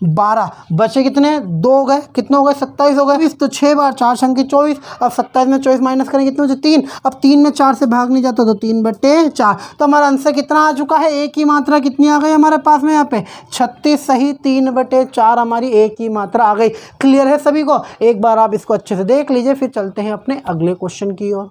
12 बचे कितने, 2 हो गए, कितने हो गए, 27 हो गए। तो 6 बार 4 छंग 24, अब 27 में 24 माइनस करेंगे कितने बचे, 3। अब 3 में 4 से भाग नहीं जाता तो 3/4। तो हमारा आंसर कितना आ चुका है, एक ही मात्रा कितनी आ गई हमारे पास में यहाँ पे 36 सही, 3/4 हमारी एक ही मात्रा आ गई। क्लियर है सभी को? एक बार आप इसको अच्छे से देख लीजिए, फिर चलते हैं अपने अगले क्वेश्चन की ओर।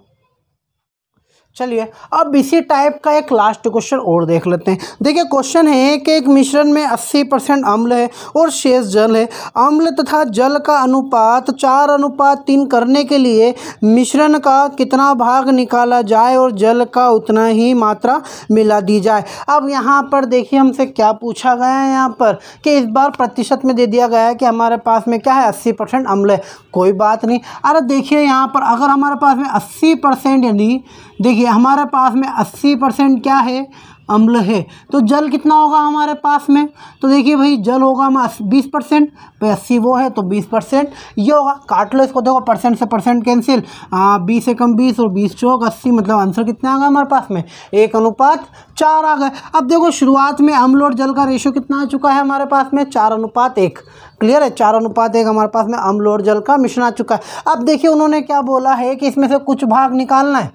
चलिए अब इसी टाइप का एक लास्ट क्वेश्चन और देख लेते हैं। देखिए क्वेश्चन है कि एक मिश्रण में 80% अम्ल है और शेष जल है। अम्ल तथा जल का अनुपात 4:3 करने के लिए मिश्रण का कितना भाग निकाला जाए और जल का उतना ही मात्रा मिला दी जाए। अब यहाँ पर देखिए हमसे क्या पूछा गया है यहाँ पर कि इस बार प्रतिशत में दे दिया गया है कि हमारे पास में क्या है 80% अम्ल है। कोई बात नहीं, अरे देखिए यहाँ पर अगर हमारे पास में 80% यानी देखिए हमारे पास में 80% क्या है, अम्ल है, तो जल कितना होगा हमारे पास में, तो देखिए भाई जल होगा हमारा 20%, भाई 80 वो है तो 20% ये होगा। काट लो इसको, देखो परसेंट से परसेंट कैंसिल, 20 से कम 20 और 20 चौक 80, मतलब आंसर कितना आ गया हमारे पास में 1:4 आ गए। अब देखो शुरुआत में अम्ल और जल का रेशियो कितना आ चुका है हमारे पास में 4:1। क्लियर है, 4:1 हमारे पास में अम्ल और जल का मिश्रण आ चुका है। अब देखिए उन्होंने क्या बोला है कि इसमें से कुछ भाग निकालना है,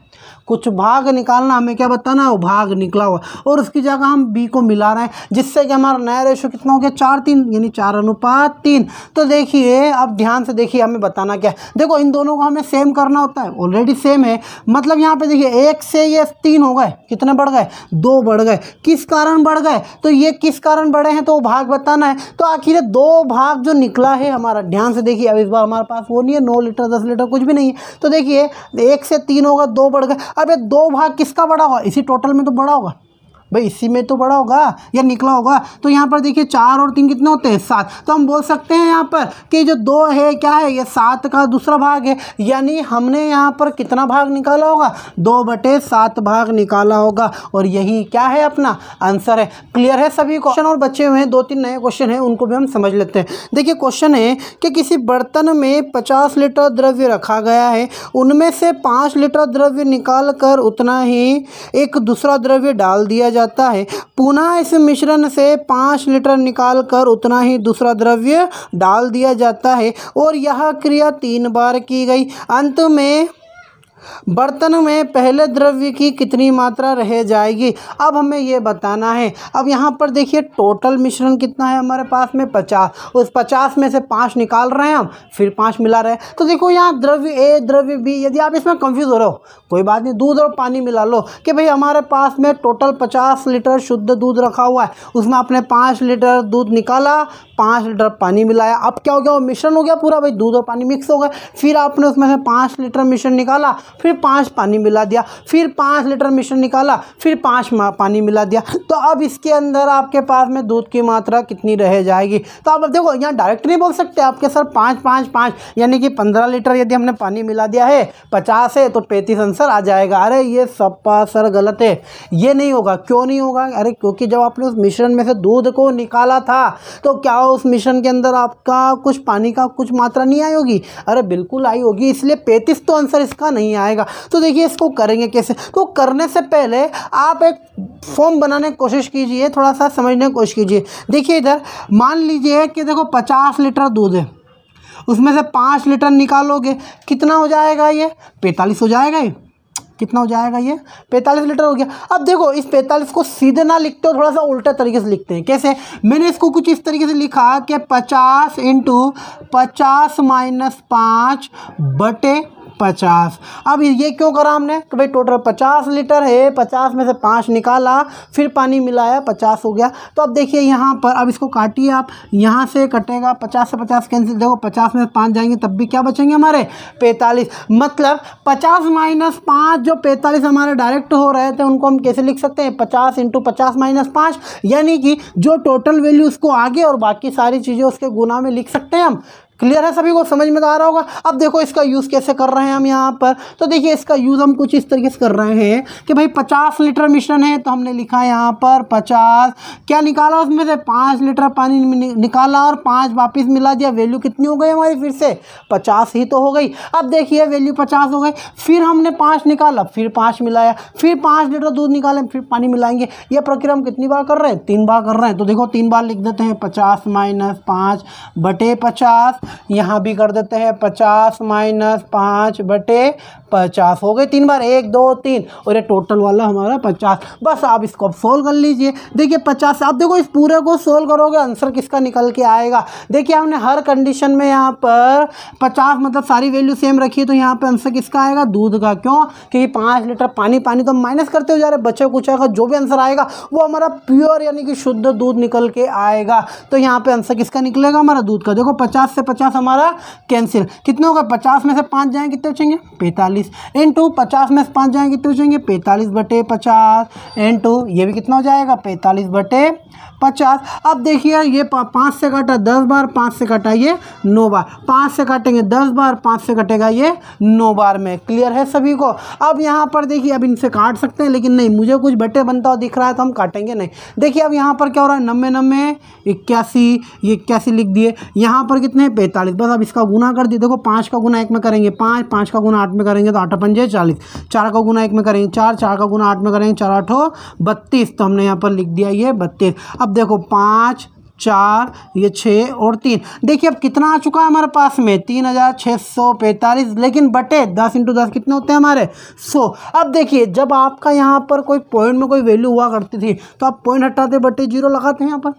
कुछ भाग निकालना, हमें क्या बताना है, वो भाग निकला हुआ और उसकी जगह हम बी को मिला रहे हैं, जिससे कि हमारा नया रेशियो कितना हो गया 4:3 यानी 4:3। तो देखिए अब ध्यान से देखिए हमें बताना क्या है। देखो इन दोनों को हमें सेम करना होता है, ऑलरेडी सेम है, मतलब यहाँ पे देखिए 1 से ये 3 हो गए, कितने बढ़ गए, 2 बढ़ गए। किस कारण बढ़ गए, तो ये किस कारण बढ़े हैं तो वो भाग बताना है। तो आखिर 2 भाग जो निकला है हमारा, ध्यान से देखिए, अब इस बार हमारे पास वो नहीं है 9 लीटर 10 लीटर कुछ भी नहीं है, तो देखिए 1 से 3 होगा, 2 बढ़ गए। अब ये 2 भाग किसका बड़ा होगा, इसी टोटल में तो बड़ा होगा भाई, इसी में तो बड़ा होगा या निकला होगा। तो यहाँ पर देखिए 4 और 3 कितने होते हैं 7, तो हम बोल सकते हैं यहाँ पर कि जो 2 है क्या है, ये 7 का दूसरा भाग है, यानी हमने यहाँ पर कितना भाग निकाला होगा 2/7 भाग निकाला होगा, और यही क्या है अपना आंसर है। क्लियर है सभी को? क्वेश्चन और बचे हुए हैं, 2-3 नए क्वेश्चन हैं, उनको भी हम समझ लेते हैं। देखिए क्वेश्चन है कि किसी बर्तन में 50 लीटर द्रव्य रखा गया है, उनमें से 5 लीटर द्रव्य निकाल कर उतना ही एक दूसरा द्रव्य डाल दिया जाता है। पुनः इस मिश्रण से 5 लीटर निकाल कर उतना ही दूसरा द्रव्य डाल दिया जाता है और यह क्रिया 3 बार की गई। अंत में बर्तन में पहले द्रव्य की कितनी मात्रा रह जाएगी। अब हमें ये बताना है। अब यहाँ पर देखिए टोटल मिश्रण कितना है हमारे पास में 50, उस 50 में से 5 निकाल रहे हैं हम, फिर 5 मिला रहे हैं। तो देखो यहाँ द्रव्य ए द्रव्य बी, यदि आप इसमें कंफ्यूज हो रहे हो कोई बात नहीं, दूध और पानी मिला लो कि भाई हमारे पास में टोटल 50 लीटर शुद्ध दूध रखा हुआ है, उसमें आपने 5 लीटर दूध निकाला, 5 लीटर पानी मिलाया। अब क्या हो गया, वो मिश्रण हो गया पूरा, भाई दूध और पानी मिक्स हो गए। फिर आपने उसमें से 5 लीटर मिश्रण निकाला, फिर 5 पानी मिला दिया, फिर 5 लीटर मिश्रण निकाला, फिर 5 पानी मिला दिया। तो अब इसके अंदर आपके पास में दूध की मात्रा कितनी रह जाएगी। तो आप देखो यहाँ डायरेक्ट नहीं बोल सकते आपके सर 5 यानी कि 15 लीटर यदि हमने पानी मिला दिया है, 50 है तो 35 आंसर आ जाएगा। अरे ये सब सर गलत है, ये नहीं होगा। क्यों नहीं होगा, अरे क्योंकि जब आपने उस मिश्रण में से दूध को निकाला था तो क्या उस मिश्रण के अंदर आपका कुछ पानी का कुछ मात्रा नहीं आई होगी, अरे बिल्कुल आई होगी, इसलिए 35 तो आंसर इसका नहीं आएगा। तो देखिए इसको करेंगे कैसे, तो करने से पहले आप एक फॉर्म बनाने की कोशिश कीजिए, थोड़ा सा समझने की कोशिश कीजिए। देखिए इधर मान लीजिए कि देखो 50 लीटर दूध है, उसमें से 5 लीटर निकालोगे, कितना हो जाएगा, ये 45 हो जाएगा। ये कितना हो जाएगा, ये 45 लीटर हो गया। अब देखो इस 45 को सीधे ना लिखते हो, थोड़ा सा उल्टे तरीके से लिखते हैं। कैसे, मैंने इसको कुछ इस तरीके से लिखा कि 50 × 50 - 5 बटे 50। अब ये क्यों करा हमने, तो भाई टोटल 50 लीटर है, 50 में से 5 निकाला, फिर पानी मिलाया, 50 हो गया। तो अब देखिए यहाँ पर, अब इसको काटिए आप, यहाँ से कटेगा 50 से 50 कैंसिल, देखो 50 में से 5 जाएंगे तब भी क्या बचेंगे हमारे 45। मतलब 50 - 5 जो 45 हमारे डायरेक्ट हो रहे थे उनको हम कैसे लिख सकते हैं, 50 × 50 - 5, यानी कि जो टोटल वैल्यू उसको आगे और बाकी सारी चीज़ें उसके गुना में लिख सकते हैं हम। क्लियर है सभी को, समझ में तो आ रहा होगा। अब देखो इसका यूज़ कैसे कर रहे हैं हम यहाँ पर, तो देखिए इसका यूज़ हम कुछ इस तरीके से कर रहे हैं कि भाई 50 लीटर मिश्रण है, तो हमने लिखा यहाँ पर 50, क्या निकाला उसमें से 5 लीटर पानी निकाला और 5 वापस मिला दिया। वैल्यू कितनी हो गई हमारी, फिर से 50 ही तो हो गई। अब देखिए वैल्यू 50 हो गई, फिर हमने 5 निकाला, फिर 5 मिलाया, फिर 5 लीटर दूध निकाले, फिर पानी मिलाएंगे। ये प्रक्रिया हम कितनी बार कर रहे हैं, 3 बार कर रहे हैं। तो देखो 3 बार लिख देते हैं, 50 - 5 बटे 50, यहाँ भी कर देते हैं 50 - 5 बटे 50, हो गए 3 बार, 1 2 3, और ये टोटल वाला हमारा 50। बस आप इसको अब सोल्व कर लीजिए। देखिए 50, आप देखो इस पूरे को सोल्व करोगे आंसर किसका निकल के आएगा। देखिए हमने हर कंडीशन में यहाँ पर 50 मतलब सारी वैल्यू सेम रखी है, तो यहाँ पे आंसर किसका आएगा, दूध का। क्यों, क्योंकि 5 लीटर पानी तो माइनस करते हो जा रहे, बचे कुछ का जो भी आंसर आएगा वो हमारा प्योर यानी कि शुद्ध दूध निकल के आएगा। तो यहाँ पे आंसर किसका निकलेगा, हमारा दूध का। देखो 50 से 50 हमारा कैंसिल, कितने होगा, 50 में से 5 जाएंगे कितने बचेंगे, 45, इंटू 50 में से 5 जाएंगे कितने बचेंगे, 45 बटे 50, इंटू ये भी कितना हो जाएगा, 45 बटे 50। अब देखिए ये 5 से काटा 10 बार, 5 से काटा ये 9 बार, 5 से काटेंगे 10 बार, 5 से कटेगा ये 9 बार में। क्लियर है सभी को। अब यहाँ पर देखिए, अब इनसे काट सकते हैं, लेकिन नहीं, मुझे कुछ बटे बनता हुआ दिख रहा है तो हम काटेंगे नहीं। देखिए अब यहाँ पर क्या हो रहा है, 90 90 81, ये 81 लिख दिए। यहाँ पर कितने 45, बस अब इसका गुना कर दिए। देखो 5 का गुना 1 में करेंगे 5, 5 का गुना 8 में करेंगे तो 8 पंजे 40, 4 का गुना 1 में करेंगे 4, 4 का गुना 8 में करेंगे 4 8 32, तो हमने यहाँ पर लिख दिया ये 32। अब देखो 5 4 ये 6 और 3, देखिए अब कितना आ चुका है हमारे पास में, 3645, लेकिन बटे 10 × 10 कितने होते हैं हमारे 100। अब देखिए जब आपका यहाँ पर कोई पॉइंट में कोई वैल्यू हुआ करती थी तो आप पॉइंट हटाते बटे 0 लगाते हैं। यहाँ पर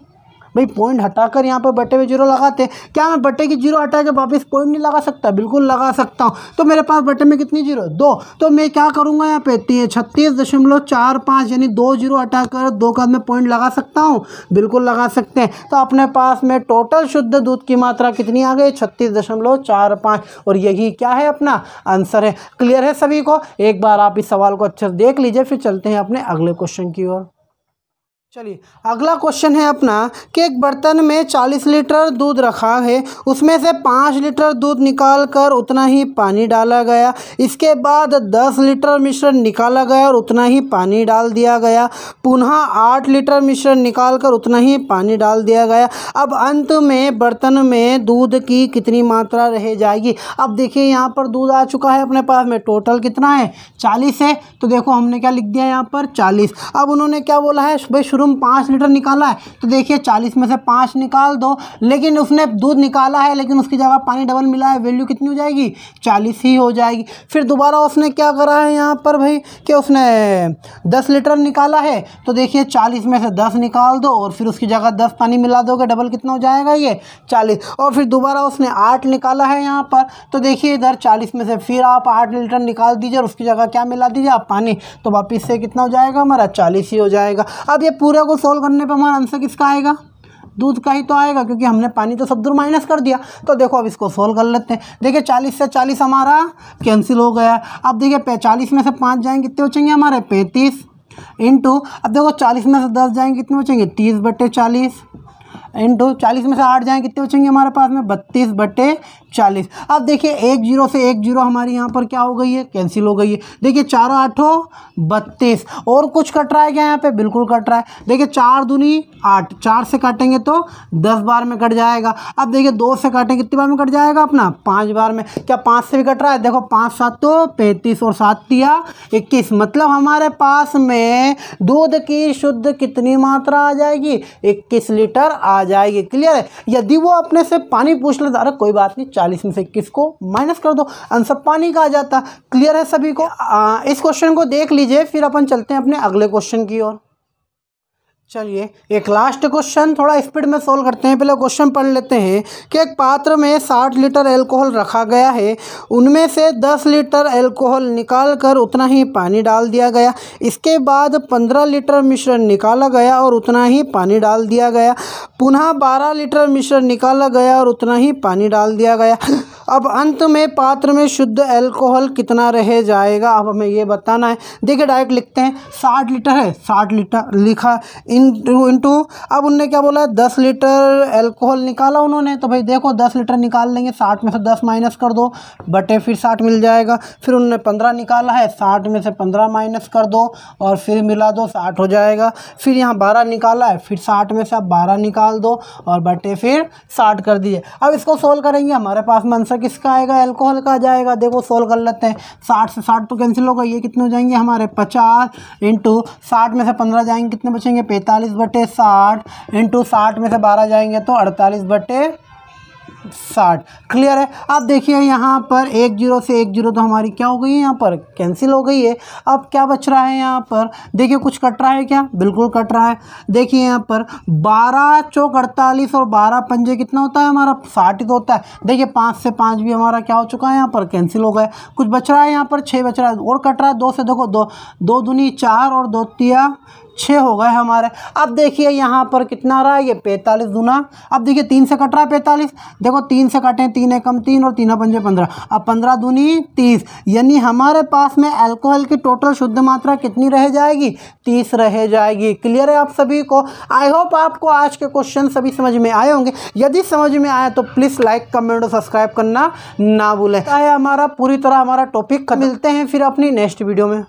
भाई पॉइंट हटाकर यहाँ पर बटे में 0 लगाते हैं। क्या मैं बटे की 0 हटा के वापस पॉइंट नहीं लगा सकता, बिल्कुल लगा सकता हूँ। तो मेरे पास बटे में कितनी 0, 2, तो मैं क्या करूँगा यहाँ पे 36.45 यानी 2 0 हटाकर 2 का मैं पॉइंट लगा सकता हूँ, बिल्कुल लगा सकते हैं। तो अपने पास में टोटल शुद्ध दूध की मात्रा कितनी आ गई, 36.45, और यही क्या है, अपना आंसर है। क्लियर है सभी को। एक बार आप इस सवाल को अच्छे से देख लीजिए, फिर चलते हैं अपने अगले क्वेश्चन की ओर। चलिए अगला क्वेश्चन है अपना कि एक बर्तन में 40 लीटर दूध रखा है, उसमें से 5 लीटर दूध निकाल कर उतना ही पानी डाला गया। इसके बाद 10 लीटर मिश्रण निकाला गया और उतना ही पानी डाल दिया गया। पुनः 8 लीटर मिश्रण निकाल कर उतना ही पानी डाल दिया गया। अब अंत में बर्तन में दूध की कितनी मात्रा रह जाएगी। अब देखिए यहाँ पर दूध आ चुका है अपने पास में, टोटल कितना है 40 है, तो देखो हमने क्या लिख दिया यहाँ पर 40। अब उन्होंने क्या बोला है भाई, शुरू में 5 लीटर निकाला है, तो देखिए 40 में से 5 निकाल दो, लेकिन उसने दूध निकाला है लेकिन उसकी जगह पानी डबल मिला है, वैल्यू कितनी हो जाएगी 40 ही हो जाएगी। फिर दोबारा उसने क्या करा है यहाँ पर भाई कि उसने 10 लीटर निकाला है, तो देखिए 40 में से 10 निकाल दो और फिर उसकी जगह 10 पानी मिला दोगे, डबल कितना हो जाएगा ये 40। और फिर दोबारा उसने 8 निकाला है यहाँ पर, तो देखिए इधर 40 में से फिर आप 8 लीटर निकाल दीजिए और उसकी जगह क्या मिला दीजिए आप पानी, तो वापिस से कितना हो जाएगा हमारा 40 ही हो जाएगा। अब ये पूरे को सोल्व करने पे हमारा आंसर किसका आएगा, दूध का ही तो आएगा, क्योंकि हमने पानी तो सब दूर माइनस कर दिया। तो देखो अब इसको सोल्व कर लेते हैं। देखिए 40 से 40 हमारा कैंसिल हो गया। अब देखिए 40 में से 5 जाएंगे कितने बचेंगे हमारे 35, इंटू अब देखो 40 में से 10 जाएंगे कितने बचेंगे 30/40, इंटू 40 में से 8 जाएंगे कितने बचेंगे हमारे पास में 32/40। अब देखिए 1 0 से 1 0 हमारी यहाँ पर क्या हो गई है, कैंसिल हो गई है। देखिए 4 8 32, और कुछ कट रहा है क्या यहाँ पे, बिल्कुल कट रहा है। देखिए 4 दूनी 8, 4 से काटेंगे तो 10 बार में कट जाएगा। अब देखिए 2 से काटेंगे कितनी बार में कट जाएगा अपना 5 बार में। क्या 5 से भी कट रहा है, देखो 5 7 तो 35 और 7 तिया 21, मतलब हमारे पास में दूध की शुद्ध कितनी मात्रा आ जाएगी 21 लीटर आ जाएगी। क्लियर है। यदि वो अपने से पानी पूछ लेता, अरे कोई बात नहीं 40 में से 21 को माइनस कर दो, आंसर पानी का आ जाता। क्लियर है सभी को। इस क्वेश्चन को देख लीजिए, फिर अपन चलते हैं अपने अगले क्वेश्चन की ओर। चलिए एक लास्ट क्वेश्चन थोड़ा स्पीड में सोल्व करते हैं। पहले क्वेश्चन पढ़ लेते हैं कि एक पात्र में 60 लीटर एल्कोहल रखा गया है, उनमें से 10 लीटर एल्कोहल निकाल कर उतना ही पानी डाल दिया गया। इसके बाद 15 लीटर मिश्रण निकाला गया और उतना ही पानी डाल दिया गया। पुनः 12 लीटर मिश्रण निकाला गया और उतना ही पानी डाल दिया गया। अब अंत में पात्र में शुद्ध अल्कोहल कितना रह जाएगा, अब हमें ये बताना है। देखिए डायरेक्ट लिखते हैं, 60 लीटर है, 60 लीटर लिखा इंटू अब उनने क्या बोला, 10 लीटर अल्कोहल निकाला उन्होंने, तो भाई देखो 10 लीटर निकाल लेंगे, 60 में से 10 माइनस कर दो बटे फिर 60 मिल जाएगा। फिर उन्होंने 15 निकाला है, 60 में से 15 माइनस कर दो और फिर मिला दो, 60 हो जाएगा। फिर यहाँ 12 निकाला है, फिर 60 में से आप 12 निकाल दो और बटे फिर 60 कर दिए। अब इसको सोल्व करेंगे, हमारे पास में आंसर किसका आएगा, अल्कोहल का आ जाएगा। देखो सोल्व कर लेते हैं, 60 से 60 तो कैंसिल होगा, ये कितने हो जाएंगे हमारे 50 इंटू 60 में से 15 जाएंगे, कितने बचेंगे 45 बटे 60 इंटू 60 में से 12 जाएंगे तो 48 बटे 60। क्लियर है। अब देखिए यहाँ पर 1 0 से 1 0 तो हमारी क्या हो गई है, यहाँ पर कैंसिल हो गई है। अब क्या बच रहा है यहाँ पर, देखिए कुछ कट रहा है क्या, बिल्कुल कट रहा है। देखिए यहाँ पर 12 चौक 48 और 12 पंजे कितना होता है हमारा 60 ही तो होता है। देखिए 5 से 5 भी हमारा क्या हो चुका है, यहाँ पर कैंसिल हो गए। कुछ बच रहा है यहाँ पर 6 बच रहा है और कट रहा है 2 से, देखो 2 दूनी 4 और 2 तिया 6 हो गए हमारे। अब देखिए यहाँ पर कितना आ रहा है, ये 45 दूना, अब देखिए 3 से कट रहा है 45, देखो 3 से कटें 3 एकम 3 और 3 पंजे 15, अब 15 दूनी 30, यानी हमारे पास में अल्कोहल की टोटल शुद्ध मात्रा कितनी रह जाएगी, 30 रह जाएगी। क्लियर है आप सभी को। आई होप आपको आज के क्वेश्चन सभी समझ में आए होंगे। यदि समझ में आया तो प्लीज़ लाइक कमेंट और सब्सक्राइब करना ना भूलें। हमारा पूरी तरह हमारा टॉपिक मिलते हैं फिर अपनी नेक्स्ट वीडियो में।